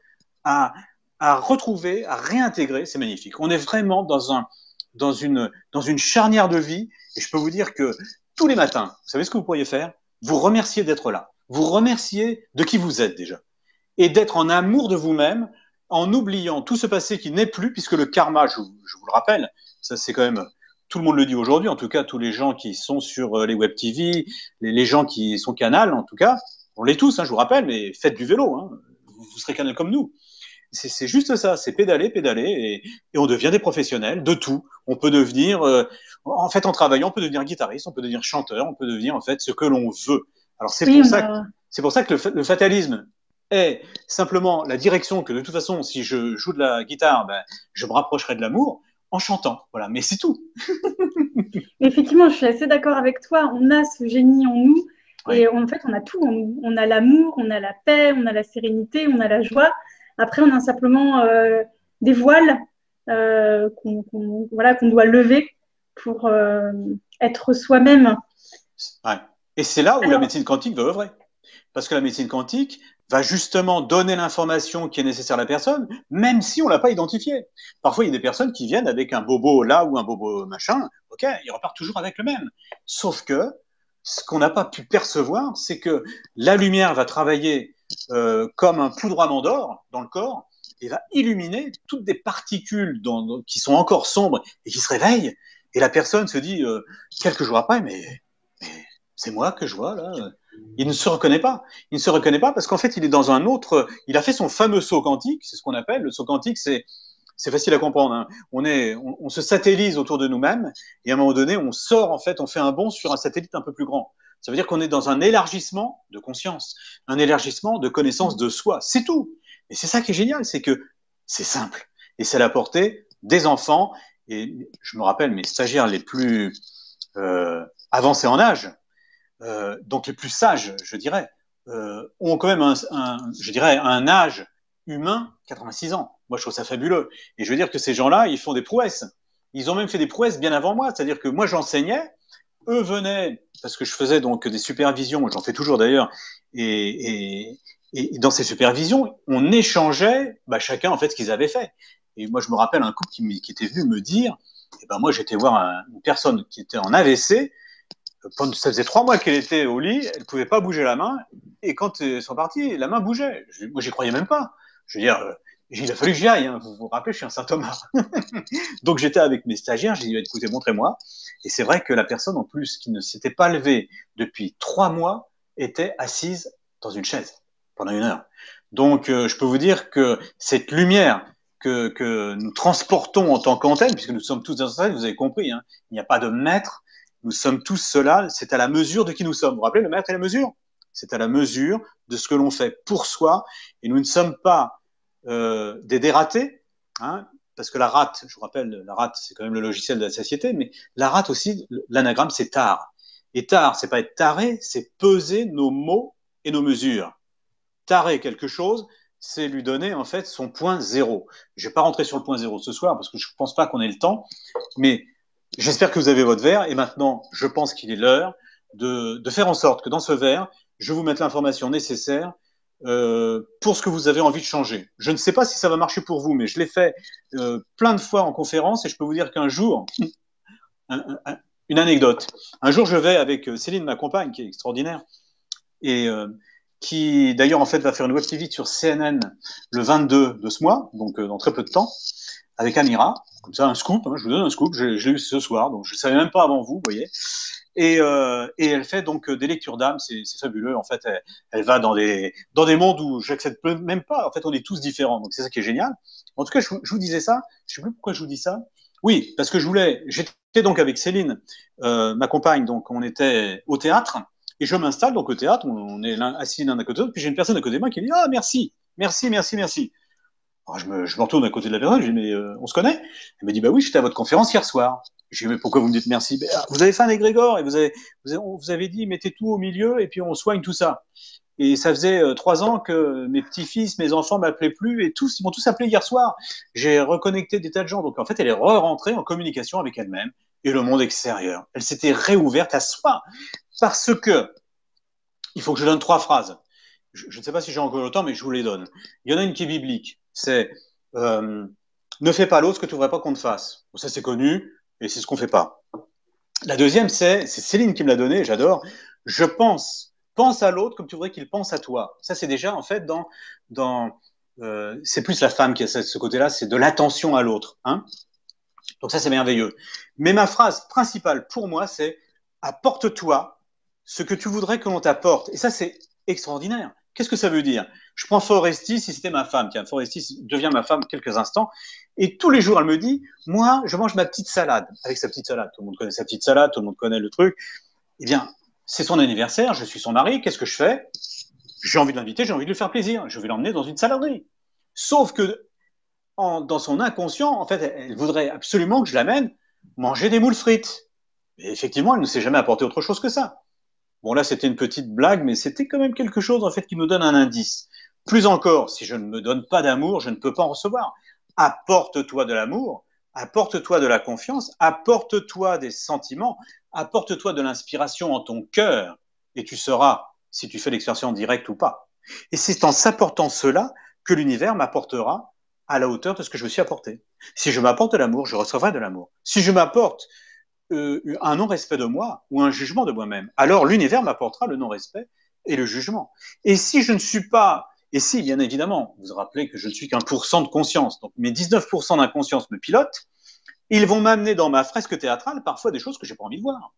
à retrouver, à réintégrer. C'est magnifique. On est vraiment dans une charnière de vie. Et je peux vous dire que tous les matins, vous savez ce que vous pourriez faire? Vous remercier d'être là. Vous remercier de qui vous êtes déjà. Et d'être en amour de vous-même, en oubliant tout ce passé qui n'est plus, puisque le karma, je vous le rappelle, ça c'est quand même, tout le monde le dit aujourd'hui, en tout cas tous les gens qui sont sur les web TV, les gens qui sont canal, en tout cas, on l'est tous, hein, je vous rappelle, mais faites du vélo, hein, vous serez canal comme nous. C'est juste ça, c'est pédaler, et on devient des professionnels de tout. On peut devenir, en fait, en travaillant, on peut devenir guitariste, on peut devenir chanteur, on peut devenir en fait ce que l'on veut. Alors c'est pour ça que le fatalisme est simplement la direction que de toute façon, si je joue de la guitare, ben, je me rapprocherai de l'amour en chantant. Voilà, mais c'est tout. Effectivement, je suis assez d'accord avec toi. On a ce génie en nous. Et en fait, on a tout en nous. On a l'amour, on a la paix, on a la sérénité, on a la joie. Après, on a simplement des voiles qu'on doit lever pour être soi-même. Ouais. Et c'est là où la médecine quantique va œuvrer. Parce que la médecine quantique va justement donner l'information qui est nécessaire à la personne, même si on ne l'a pas identifiée. Parfois, il y a des personnes qui viennent avec un bobo là ou un bobo machin. OK, ils repartent toujours avec le même. Sauf que ce qu'on n'a pas pu percevoir, c'est que la lumière va travailler comme un poudroiement d'or dans le corps et va illuminer toutes des particules qui sont encore sombres et qui se réveillent. Et la personne se dit quelques jours après, mais c'est moi que je vois là. Il ne se reconnaît pas. Il ne se reconnaît pas parce qu'en fait, il est dans un autre. Il a fait son fameux saut quantique. C'est ce qu'on appelle le saut quantique. C'est facile à comprendre. Hein. On se satellise autour de nous-mêmes et à un moment donné, on sort en fait, on fait un bond sur un satellite un peu plus grand. Ça veut dire qu'on est dans un élargissement de conscience, un élargissement de connaissance de soi. C'est tout. Et c'est ça qui est génial, c'est que c'est simple et c'est à la portée des enfants. Et je me rappelle mes stagiaires les plus avancés en âge. Donc les plus sages, je dirais, ont quand même je dirais, un âge humain, 86 ans. Moi, je trouve ça fabuleux. Et je veux dire que ces gens-là, ils font des prouesses. Ils ont même fait des prouesses bien avant moi. C'est-à-dire que moi, j'enseignais, eux venaient, parce que je faisais donc des supervisions, j'en fais toujours d'ailleurs, et dans ces supervisions, on échangeait chacun en fait ce qu'ils avaient fait. Et moi, je me rappelle un couple qui était venu me dire, Et ben moi, j'étais voir une personne qui était en AVC. Ça faisait 3 mois qu'elle était au lit, elle ne pouvait pas bouger la main. Et quand ils sont partis, la main bougeait. Moi, j'y croyais même pas. Je veux dire, il a fallu que j'y aille. Hein. Vous vous rappelez, je suis un saint Thomas. Donc j'étais avec mes stagiaires, j'ai dit, écoutez, montrez-moi. Et c'est vrai que la personne, en plus, qui ne s'était pas levée depuis 3 mois, était assise dans une chaise pendant 1 heure. Donc je peux vous dire que cette lumière que nous transportons en tant qu'antenne, puisque nous sommes tous dans antenne, vous avez compris, hein, il n'y a pas de maître, nous sommes tous cela, c'est à la mesure de qui nous sommes. Vous vous rappelez, le maître et la mesure? C'est à la mesure de ce que l'on fait pour soi, et nous ne sommes pas des dératés, hein, parce que la rate, je vous rappelle, la rate, c'est quand même le logiciel de la satiété, mais la rate aussi, l'anagramme, c'est tare. Et tare, c'est pas être taré, c'est peser nos mots et nos mesures. Tarer quelque chose, c'est lui donner en fait son point zéro. Je ne vais pas rentrer sur le point zéro ce soir parce que je ne pense pas qu'on ait le temps, mais j'espère que vous avez votre verre et maintenant je pense qu'il est l'heure de faire en sorte que dans ce verre, je vous mette l'information nécessaire pour ce que vous avez envie de changer. Je ne sais pas si ça va marcher pour vous, mais je l'ai fait plein de fois en conférence et je peux vous dire qu'un jour, une anecdote, un jour je vais avec Céline, ma compagne, qui est extraordinaire, et qui d'ailleurs en fait va faire une web TV sur CNN le 22 de ce mois, donc dans très peu de temps, avec Amira, comme ça un scoop, hein, je vous donne un scoop, je l'ai eu ce soir, donc je ne savais même pas avant vous, vous voyez, et elle fait donc des lectures d'âme, c'est fabuleux, en fait elle va dans des mondes où j'accepte même pas, en fait on est tous différents, donc c'est ça qui est génial. En tout cas je vous disais ça, je sais plus pourquoi je vous dis ça, oui, parce que j'étais donc avec Céline, ma compagne, donc on était au théâtre, et je m'installe donc au théâtre, on est assis l'un à côté de l'autre, puis j'ai une personne à côté de moi qui me dit « Ah, merci, merci, merci, merci ». Alors je me retourne à côté de la personne, je dis « Mais on se connaît ?» Elle me dit « Bah oui, j'étais à votre conférence hier soir ». Je dis « Mais pourquoi vous me dites merci ?» Vous avez fait un égrégore et vous avez dit « Mettez tout au milieu et puis on soigne tout ça ». Et ça faisait 3 ans que mes petits-fils, mes enfants m'appelaient plus et tous, ils m'ont tous appelé hier soir. J'ai reconnecté des tas de gens. Donc en fait, elle est rentrée en communication avec elle-même et le monde extérieur. Elle s'était réouverte à soi. Parce que, il faut que je donne 3 phrases. Je ne sais pas si j'ai encore le temps, mais je vous les donne. Il y en a une qui est biblique. C'est ne fais pas l'autre ce que tu ne voudrais pas qu'on te fasse. Bon, ça, c'est connu et c'est ce qu'on ne fait pas. La deuxième, c'est Céline qui me l'a donné, j'adore. Je pense à l'autre comme tu voudrais qu'il pense à toi. Ça, c'est déjà, en fait, c'est plus la femme qui a ce côté-là, c'est de l'attention à l'autre. Hein, donc ça, c'est merveilleux. Mais ma phrase principale pour moi, c'est apporte-toi ce que tu voudrais que l'on t'apporte. Et ça, c'est extraordinaire. Qu'est-ce que ça veut dire? Je prends Foresti, si c'était ma femme. Tiens, Foresti devient ma femme quelques instants. Et tous les jours, elle me dit, moi, je mange ma petite salade. Avec sa petite salade. Tout le monde connaît sa petite salade, tout le monde connaît le truc. Eh bien, c'est son anniversaire, je suis son mari, qu'est-ce que je fais? J'ai envie de l'inviter, j'ai envie de lui faire plaisir. Je vais l'emmener dans une saladerie. Sauf que dans son inconscient, en fait, elle voudrait absolument que je l'amène manger des moules frites. Et effectivement, elle ne s'est jamais apporté autre chose que ça. Bon, là, c'était une petite blague, mais c'était quand même quelque chose, en fait, qui me donne un indice. Plus encore, si je ne me donne pas d'amour, je ne peux pas en recevoir. Apporte-toi de l'amour, apporte-toi de la confiance, apporte-toi des sentiments, apporte-toi de l'inspiration en ton cœur, et tu sauras si tu fais l'expression directe ou pas. Et c'est en s'apportant cela que l'univers m'apportera à la hauteur de ce que je me suis apporté. Si je m'apporte de l'amour, je recevrai de l'amour. Si je m'apporte un non-respect de moi ou un jugement de moi-même, alors l'univers m'apportera le non-respect et le jugement. Et si je ne suis pas, et si bien évidemment, vous vous rappelez que je ne suis qu'un % de conscience, donc mes 19% d'inconscience me pilotent, ils vont m'amener dans ma fresque théâtrale parfois des choses que j'ai pas envie de voir.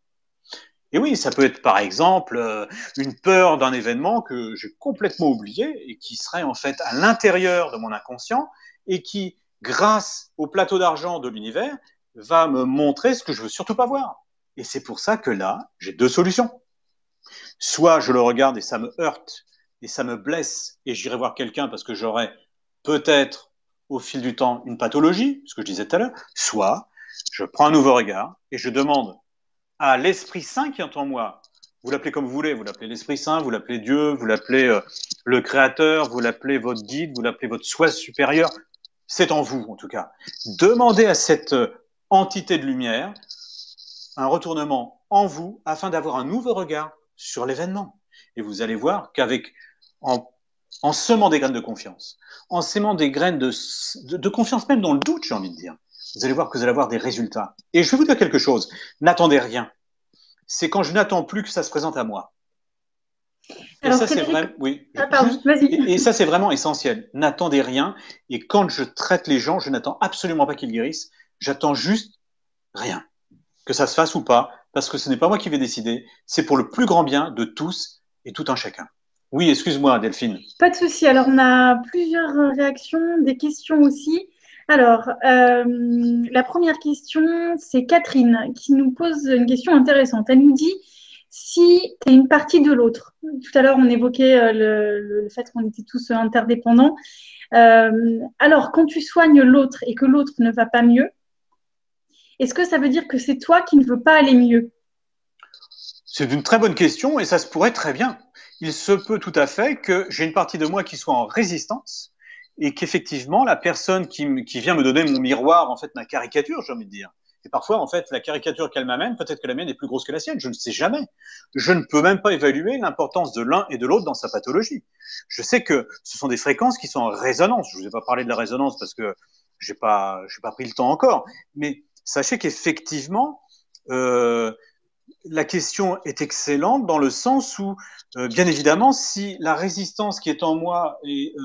Et oui, ça peut être par exemple une peur d'un événement que j'ai complètement oublié et qui serait en fait à l'intérieur de mon inconscient et qui, grâce au plateau d'argent de l'univers, va me montrer ce que je veux surtout pas voir. Et c'est pour ça que là, j'ai 2 solutions. Soit je le regarde et ça me heurte et ça me blesse et j'irai voir quelqu'un parce que j'aurai peut-être au fil du temps une pathologie, ce que je disais tout à l'heure, soit je prends un nouveau regard et je demande à l'Esprit Saint qui est en moi, vous l'appelez comme vous voulez, vous l'appelez l'Esprit Saint, vous l'appelez Dieu, vous l'appelez le Créateur, vous l'appelez votre guide, vous l'appelez votre soi supérieur, c'est en vous en tout cas. Demandez à cette entité de lumière un retournement en vous afin d'avoir un nouveau regard sur l'événement. Et vous allez voir en semant des graines de confiance, en semant des graines de confiance, même dans le doute, j'ai envie de dire, vous allez voir que vous allez avoir des résultats. Et je vais vous dire quelque chose, n'attendez rien. C'est quand je n'attends plus que ça se présente à moi. Et Alors, ça, c'est Frédéric, vraiment, oui, ah, pardon, juste, vas-y. et ça, c'est vraiment essentiel. N'attendez rien. Et quand je traite les gens, je n'attends absolument pas qu'ils guérissent. J'attends juste rien. Que ça se fasse ou pas, parce que ce n'est pas moi qui vais décider. C'est pour le plus grand bien de tous et tout un chacun. Oui, excuse-moi, Delphine. Pas de souci. Alors, on a plusieurs réactions, des questions aussi. Alors, la première question, c'est Catherine qui nous pose une question intéressante. Elle nous dit si tu es une partie de l'autre. Tout à l'heure, on évoquait le fait qu'on était tous interdépendants. Alors, quand tu soignes l'autre et que l'autre ne va pas mieux, est-ce que ça veut dire que c'est toi qui ne veux pas aller mieux? C'est une très bonne question et ça se pourrait très bien. Il se peut tout à fait que j'ai une partie de moi qui soit en résistance et qu'effectivement, la personne qui vient me donner mon miroir, en fait, ma caricature, j'ai envie de dire. Et parfois, en fait, la caricature qu'elle m'amène, peut-être que la mienne est plus grosse que la sienne, je ne sais jamais. Je ne peux même pas évaluer l'importance de l'un et de l'autre dans sa pathologie. Je sais que ce sont des fréquences qui sont en résonance. Je ne vous ai pas parlé de la résonance parce que j'ai pas pris le temps encore. Mais sachez qu'effectivement, euh, la question est excellente dans le sens où, bien évidemment, si la résistance qui est en moi et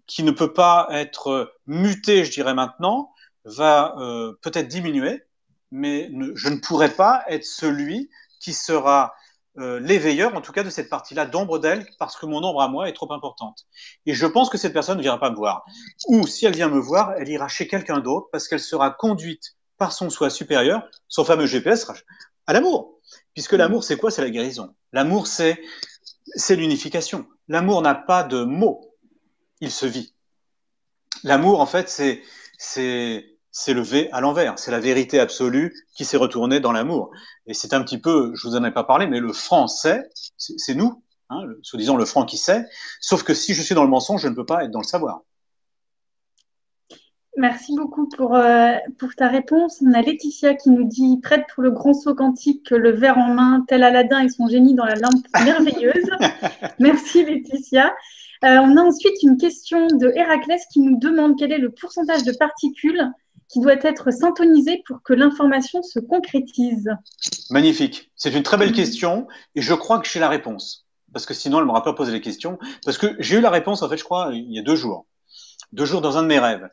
qui ne peut pas être mutée, je dirais maintenant, va peut-être diminuer, mais je ne pourrai pas être celui qui sera l'éveilleur, en tout cas de cette partie-là d'ombre d'elle, parce que mon ombre à moi est trop importante. Et je pense que cette personne ne viendra pas me voir. Ou si elle vient me voir, elle ira chez quelqu'un d'autre parce qu'elle sera conduite par son soi supérieur, son fameux GPS, à l'amour. Puisque l'amour, c'est quoi? C'est la guérison. L'amour, c'est l'unification. L'amour n'a pas de mots, il se vit. L'amour, en fait, c'est le V à l'envers. C'est la vérité absolue qui s'est retournée dans l'amour. Et c'est un petit peu, je vous en ai pas parlé, mais le franc sait, c'est nous, hein, soi-disant le franc qui sait. Sauf que si je suis dans le mensonge, je ne peux pas être dans le savoir. Merci beaucoup pour ta réponse. On a Laetitia qui nous dit prête pour le grand saut quantique, le verre en main, tel Aladdin et son génie dans la lampe merveilleuse. Merci Laetitia. On a ensuite une question de Héraclès qui nous demande quel est le pourcentage de particules qui doit être syntonisé pour que l'information se concrétise. Magnifique. C'est une très belle question et je crois que j'ai la réponse. Parce que sinon, elle ne m'aura pas posé les questions. Parce que j'ai eu la réponse, en fait, je crois, il y a 2 jours. 2 jours dans un de mes rêves.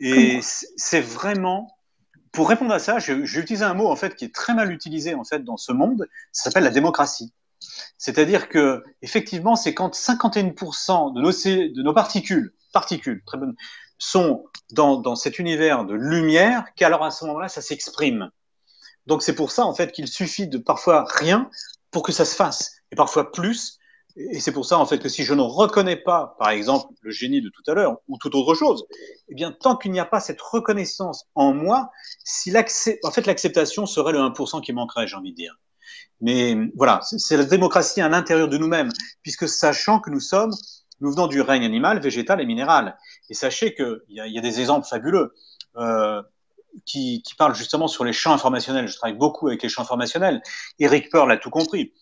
Et c'est vraiment, pour répondre à ça, j'ai utilisé un mot, en fait, qui est très mal utilisé, en fait, dans ce monde. Ça s'appelle la démocratie. C'est-à-dire que, effectivement, c'est quand 51% de nos particules, très bonne, sont dans cet univers de lumière qu'alors à ce moment-là, ça s'exprime. Donc c'est pour ça en fait qu'il suffit de parfois rien pour que ça se fasse, et parfois plus. Et c'est pour ça en fait que si je ne reconnais pas, par exemple, le génie de tout à l'heure ou toute autre chose, eh bien tant qu'il n'y a pas cette reconnaissance en moi, si en fait l'acceptation serait le 1% qui manquerait, j'ai envie de dire. Mais voilà, c'est la démocratie à l'intérieur de nous-mêmes, puisque sachant que nous venons du règne animal, végétal et minéral. Et sachez qu'il y a des exemples fabuleux. Qui parle justement sur les champs informationnels. Je travaille beaucoup avec les champs informationnels. Eric Pearl a tout compris.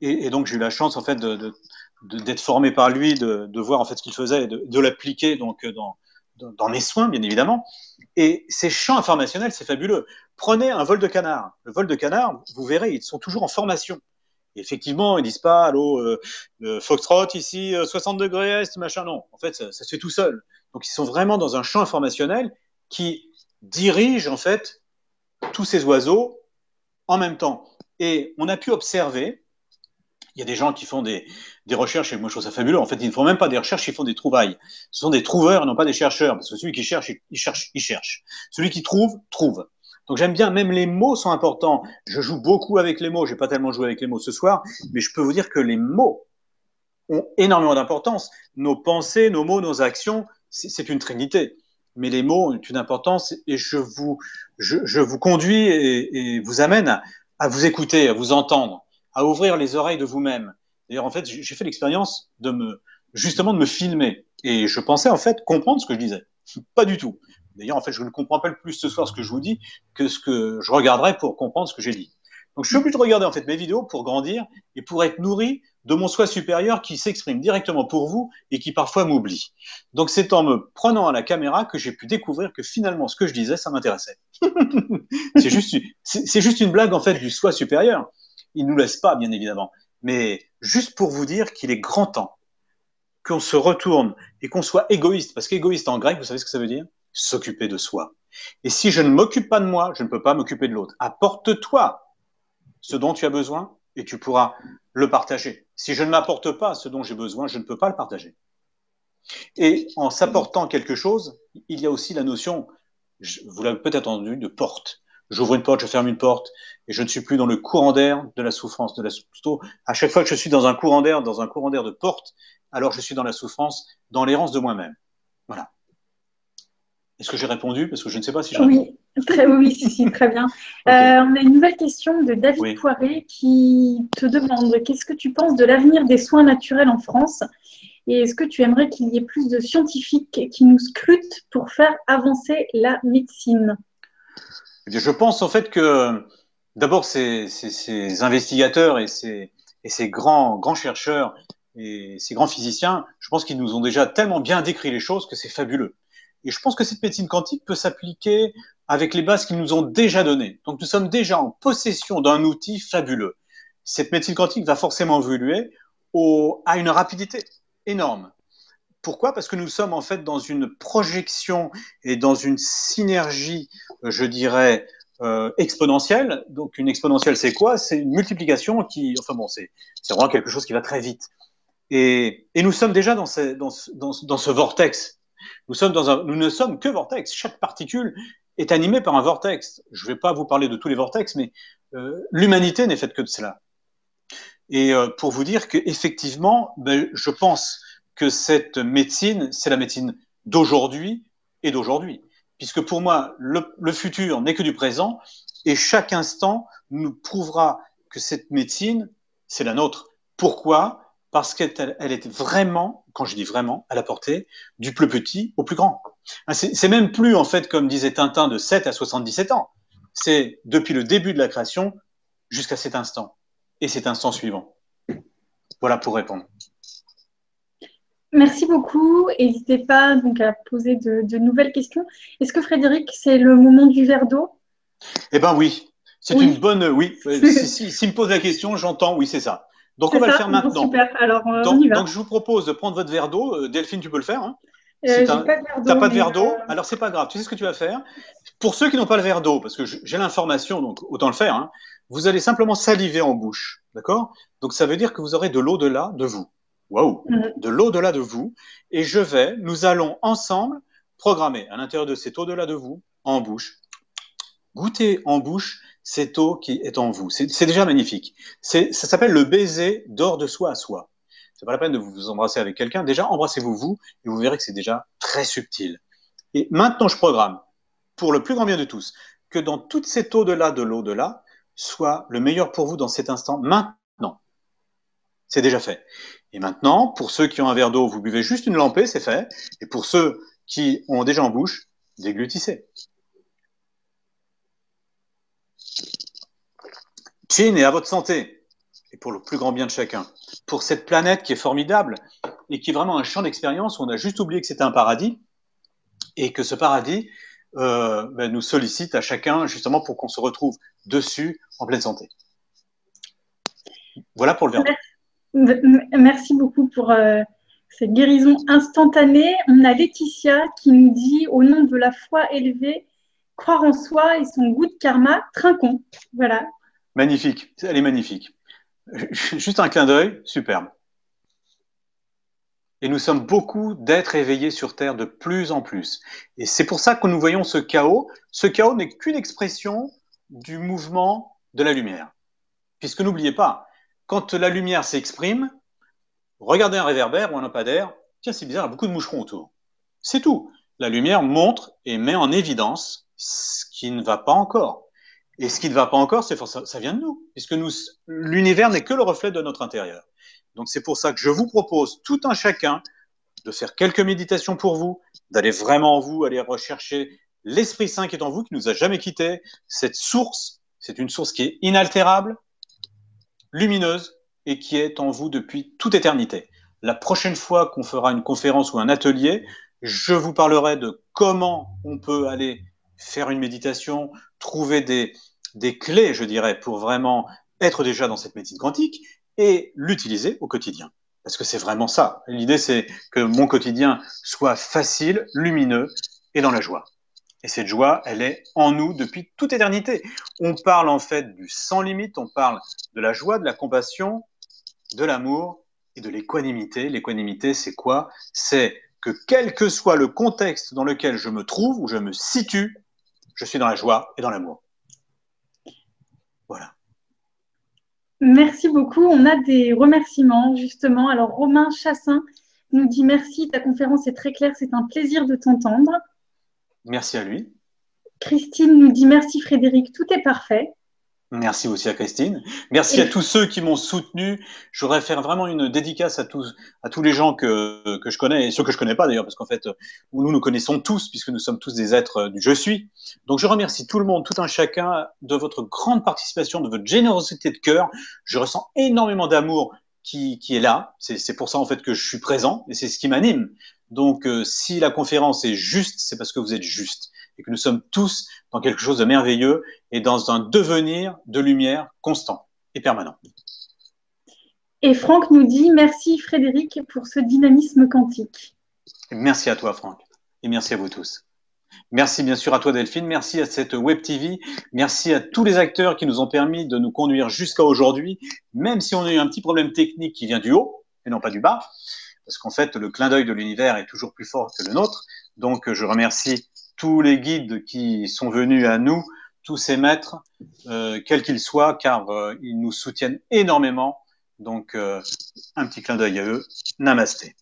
Et donc j'ai eu la chance en fait d'être formé par lui, de voir en fait ce qu'il faisait, et de l'appliquer donc dans mes soins bien évidemment. Et ces champs informationnels, c'est fabuleux. Prenez un vol de canard. Le vol de canard, vous verrez, ils sont toujours en formation. Et effectivement, ils disent pas, allô, Foxtrot ici, 60 degrés est, machin. Non, en fait, ça se fait tout seul. Donc, ils sont vraiment dans un champ informationnel qui dirige en fait tous ces oiseaux en même temps. Et on a pu observer, il y a des gens qui font des recherches, et moi je trouve ça fabuleux, en fait ils ne font même pas des recherches, ils font des trouvailles. Ce sont des trouveurs, non pas des chercheurs, parce que celui qui cherche, il cherche, il cherche. Celui qui trouve, trouve. Donc j'aime bien, même les mots sont importants. Je joue beaucoup avec les mots, je n'ai pas tellement joué avec les mots ce soir, mais je peux vous dire que les mots ont énormément d'importance. Nos pensées, nos mots, nos actions, c'est une trinité. Mais les mots ont une importance et je vous conduis et vous amène à vous écouter, à vous entendre, à ouvrir les oreilles de vous-même. D'ailleurs, en fait, j'ai fait l'expérience justement de me filmer. Et je pensais, en fait, comprendre ce que je disais. Pas du tout. D'ailleurs, en fait, je ne comprends pas le plus ce soir ce que je vous dis que ce que je regarderai pour comprendre ce que j'ai dit. Donc, je suis obligé de regarder, en fait, mes vidéos pour grandir et pour être nourri de mon soi supérieur qui s'exprime directement pour vous et qui parfois m'oublie. Donc c'est en me prenant à la caméra que j'ai pu découvrir que finalement ce que je disais, ça m'intéressait. C'est juste une blague en fait du soi supérieur. Il nous laisse pas, bien évidemment, mais juste pour vous dire qu'il est grand temps qu'on se retourne et qu'on soit égoïste, parce qu'égoïste en grec, vous savez ce que ça veut dire? S'occuper de soi. Et si je ne m'occupe pas de moi, je ne peux pas m'occuper de l'autre. Apporte-toi ce dont tu as besoin et tu pourras le partager. Si je ne m'apporte pas ce dont j'ai besoin, je ne peux pas le partager. Et en s'apportant quelque chose, il y a aussi la notion, vous l'avez peut-être entendu, de porte. J'ouvre une porte, je ferme une porte, et je ne suis plus dans le courant d'air de la souffrance. Plutôt, à chaque fois que je suis dans un courant d'air de porte, alors je suis dans la souffrance, dans l'errance de moi-même. Voilà. Est-ce que j'ai répondu? Parce que je ne sais pas si j'ai répondu. Oui, si, très bien. Okay. On a une nouvelle question de David Poiré qui te demande qu'est-ce que tu penses de l'avenir des soins naturels en France? Et est-ce que tu aimerais qu'il y ait plus de scientifiques qui nous scrutent pour faire avancer la médecine? Eh bien, je pense en fait que d'abord ces investigateurs et ces grands chercheurs et ces grands physiciens, je pense qu'ils nous ont déjà tellement bien décrit les choses que c'est fabuleux. Et je pense que cette médecine quantique peut s'appliquer avec les bases qu'ils nous ont déjà données. Donc nous sommes déjà en possession d'un outil fabuleux. Cette médecine quantique va forcément évoluer à une rapidité énorme. Pourquoi? Parce que nous sommes en fait dans une projection et dans une synergie, je dirais, exponentielle. Donc une exponentielle, c'est quoi? C'est une multiplication qui, enfin bon, c'est vraiment quelque chose qui va très vite. Et nous sommes déjà dans ce vortex. Nous ne sommes que vortex. Chaque particule est animée par un vortex. Je ne vais pas vous parler de tous les vortex, mais l'humanité n'est faite que de cela. Et pour vous dire qu'effectivement, je pense que cette médecine, c'est la médecine d'aujourd'hui et d'aujourd'hui. Puisque pour moi, le futur n'est que du présent et chaque instant nous prouvera que cette médecine, c'est la nôtre. Pourquoi? Parce qu'elle est vraiment, quand je dis vraiment, à la portée du plus petit au plus grand. C'est même plus, en fait, comme disait Tintin, de 7 à 77 ans. C'est depuis le début de la création jusqu'à cet instant et cet instant suivant. Voilà pour répondre. Merci beaucoup. N'hésitez pas donc à poser de nouvelles questions. Est-ce que Frédéric, c'est le moment du verre d'eau? Eh bien oui, c'est une bonne... Oui, s'il me pose la question, j'entends, oui, c'est ça. Donc on va le faire maintenant. Super, alors on y va. Donc je vous propose de prendre votre verre d'eau. Delphine, tu peux le faire, hein? J'ai pas de verre d'eau. T'as pas de verre d'eau? Alors c'est pas grave. Tu sais ce que tu vas faire? Pour ceux qui n'ont pas le verre d'eau, parce que j'ai l'information, donc autant le faire, hein, vous allez simplement saliver en bouche, d'accord? Donc ça veut dire que vous aurez de l'au-delà de vous. Waouh! De l'au-delà de vous. Et nous allons ensemble programmer à l'intérieur de cet au-delà de vous, en bouche. Goûtez en bouche cette eau qui est en vous. C'est déjà magnifique. Ça s'appelle le baiser d'or de soi à soi. C'est pas la peine de vous embrasser avec quelqu'un. Déjà, embrassez-vous vous et vous verrez que c'est déjà très subtil. Et maintenant, je programme, pour le plus grand bien de tous, que dans toute cette au-delà de l'au-delà soit le meilleur pour vous dans cet instant, maintenant. C'est déjà fait. Et maintenant, pour ceux qui ont un verre d'eau, vous buvez juste une lampée, c'est fait. Et pour ceux qui ont déjà en bouche, déglutissez. Chin et à votre santé. Et pour le plus grand bien de chacun. Pour cette planète qui est formidable et qui est vraiment un champ d'expérience où on a juste oublié que c'était un paradis et que ce paradis nous sollicite à chacun justement pour qu'on se retrouve dessus en pleine santé. Voilà pour le verre d'eau. Merci beaucoup pour cette guérison instantanée. On a Laetitia qui nous dit, au nom de la foi élevée, croire en soi et son goût de karma, trinquons. Voilà. Magnifique, elle est magnifique. Juste un clin d'œil, superbe. Et nous sommes beaucoup d'êtres éveillés sur Terre de plus en plus. Et c'est pour ça que nous voyons ce chaos. Ce chaos n'est qu'une expression du mouvement de la lumière. Puisque n'oubliez pas, quand la lumière s'exprime, regardez un réverbère ou un lampadaire, tiens, c'est bizarre, il y a beaucoup de moucherons autour. C'est tout. La lumière montre et met en évidence ce qui ne va pas encore. Et ce qui ne va pas encore, ça vient de nous, puisque l'univers n'est que le reflet de notre intérieur. Donc c'est pour ça que je vous propose, tout un chacun, de faire quelques méditations pour vous, d'aller vraiment en vous, aller rechercher l'Esprit Saint qui est en vous, qui nous a jamais quittés. Cette source, c'est une source qui est inaltérable, lumineuse, et qui est en vous depuis toute éternité. La prochaine fois qu'on fera une conférence ou un atelier, je vous parlerai de comment on peut aller faire une méditation, trouver des clés, je dirais, pour vraiment être déjà dans cette médecine quantique et l'utiliser au quotidien. Parce que c'est vraiment ça. L'idée, c'est que mon quotidien soit facile, lumineux et dans la joie. Et cette joie, elle est en nous depuis toute éternité. On parle en fait du sans limite, on parle de la joie, de la compassion, de l'amour et de l'équanimité. L'équanimité, c'est quoi? C'est que quel que soit le contexte dans lequel je me trouve ou je me situe, je suis dans la joie et dans l'amour. Voilà. Merci beaucoup. On a des remerciements, justement. Alors, Romain Chassin nous dit merci, ta conférence est très claire, c'est un plaisir de t'entendre. Merci à lui. Christine nous dit merci Frédéric, tout est parfait. Merci aussi à Christine. Merci à Et tous ceux qui m'ont soutenu. Je voudrais faire vraiment une dédicace à tous les gens que je connais et ceux que je connais pas d'ailleurs, parce qu'en fait, nous connaissons tous, puisque nous sommes tous des êtres du je suis. Donc, je remercie tout le monde, tout un chacun, de votre grande participation, de votre générosité de cœur. Je ressens énormément d'amour qui est là. C'est pour ça, en fait, que je suis présent et c'est ce qui m'anime. Donc, si la conférence est juste, c'est parce que vous êtes juste et que nous sommes tous dans quelque chose de merveilleux et dans un devenir de lumière constant et permanent. Et Franck nous dit merci Frédéric pour ce dynamisme quantique. Et merci à toi Franck et merci à vous tous. Merci bien sûr à toi Delphine, merci à cette Web TV, merci à tous les acteurs qui nous ont permis de nous conduire jusqu'à aujourd'hui, même si on a eu un petit problème technique qui vient du haut et non pas du bas, parce qu'en fait le clin d'œil de l'univers est toujours plus fort que le nôtre. Donc je remercie tous les guides qui sont venus à nous, tous ces maîtres, quels qu'ils soient, car ils nous soutiennent énormément. Donc, un petit clin d'œil à eux. Namasté.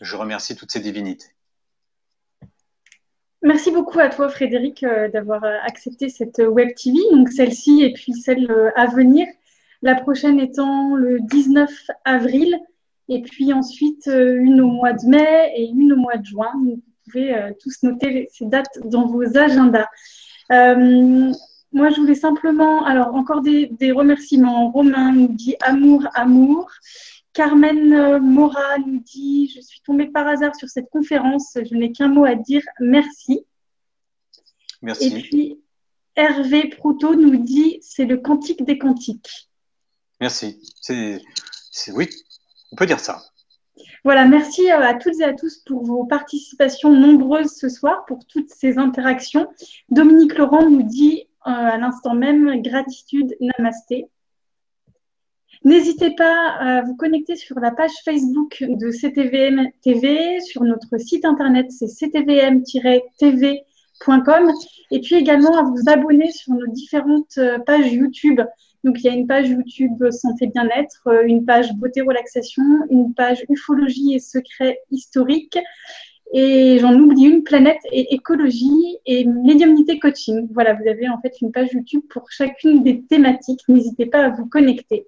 Je remercie toutes ces divinités. Merci beaucoup à toi Frédéric d'avoir accepté cette Web TV, donc celle-ci et puis celle à venir. La prochaine étant le 19 avril et puis ensuite une au mois de mai et une au mois de juin. Vous pouvez tous noter ces dates dans vos agendas. Moi, je voulais simplement, alors encore des remerciements. Romain nous dit amour, amour. Carmen Mora nous dit je suis tombée par hasard sur cette conférence, je n'ai qu'un mot à dire, merci. Merci. Et puis Hervé Proutot nous dit c'est le quantique des quantiques. Merci. Oui, on peut dire ça. Voilà, merci à toutes et à tous pour vos participations nombreuses ce soir, pour toutes ces interactions. Dominique Laurent nous dit à l'instant même gratitude, namasté. N'hésitez pas à vous connecter sur la page Facebook de CTVM TV, sur notre site internet, c'est ctvm-tv.com, et puis également à vous abonner sur nos différentes pages YouTube. Donc, il y a une page YouTube Santé Bien-être, une page Beauté Relaxation, une page Ufologie et Secrets Historiques, et j'en oublie une, Planète et Écologie et Médiumnité Coaching. Voilà, vous avez en fait une page YouTube pour chacune des thématiques. N'hésitez pas à vous connecter.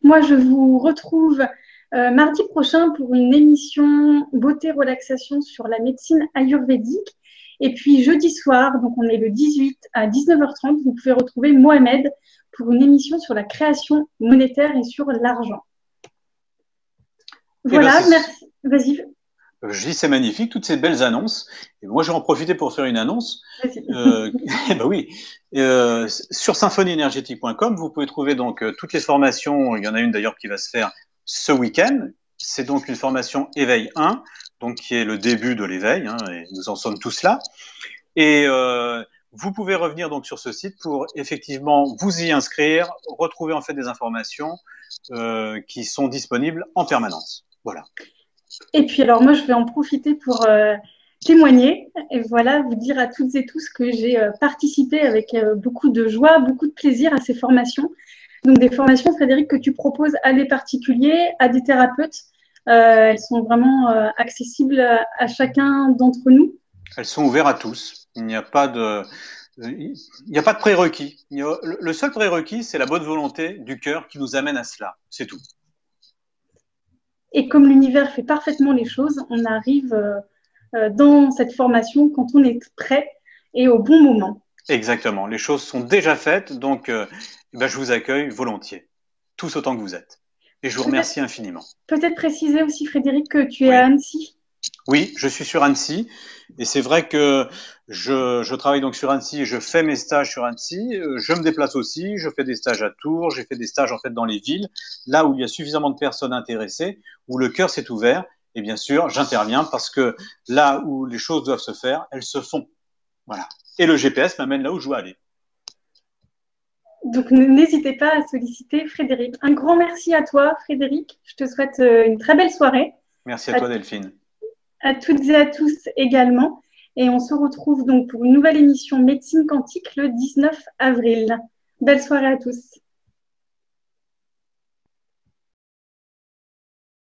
Moi, je vous retrouve mardi prochain pour une émission Beauté Relaxation sur la médecine ayurvédique. Et puis jeudi soir, donc on est le 18 à 19h30, vous pouvez retrouver Mohamed pour une émission sur la création monétaire et sur l'argent. Voilà, merci. Vas-y. Je dis c'est magnifique, toutes ces belles annonces. Et moi, je vais en profiter pour faire une annonce. Ben oui. Sur symphonieenergétique.com, vous pouvez trouver donc toutes les formations. Il y en a une d'ailleurs qui va se faire ce week-end. C'est donc une formation Éveil 1, donc qui est le début de l'éveil, hein, et nous en sommes tous là. Et vous pouvez revenir donc sur ce site pour effectivement vous y inscrire, retrouver en fait des informations qui sont disponibles en permanence. Voilà. Et puis alors moi je vais en profiter pour témoigner et voilà vous dire à toutes et tous que j'ai participé avec beaucoup de joie, beaucoup de plaisir à ces formations. Donc des formations, Frédéric, que tu proposes à des particuliers, à des thérapeutes. Elles sont vraiment accessibles à chacun d'entre nous. Elles sont ouvertes à tous. Il n'y a pas de prérequis. Le seul prérequis, c'est la bonne volonté du cœur qui nous amène à cela. C'est tout. Et comme l'univers fait parfaitement les choses, on arrive dans cette formation quand on est prêt et au bon moment. Exactement. Les choses sont déjà faites, donc je vous accueille volontiers. tous autant que vous êtes. Et je vous Peut-être remercie infiniment. peut-être préciser aussi, Frédéric, que tu es à Oui. Annecy. Oui, je suis sur Annecy et c'est vrai que je travaille donc sur Annecy et je fais mes stages sur Annecy. Je me déplace aussi, je fais des stages à Tours, j'ai fait des stages en fait dans les villes, là où il y a suffisamment de personnes intéressées, où le cœur s'est ouvert. Et bien sûr, j'interviens parce que là où les choses doivent se faire, elles se font. Voilà. Et le GPS m'amène là où je dois aller. Donc, n'hésitez pas à solliciter Frédéric. Un grand merci à toi, Frédéric. Je te souhaite une très belle soirée. Merci à À, toi, Delphine. à toutes et à tous également. Et on se retrouve donc pour une nouvelle émission Médecine quantique le 19 avril. Belle soirée à tous.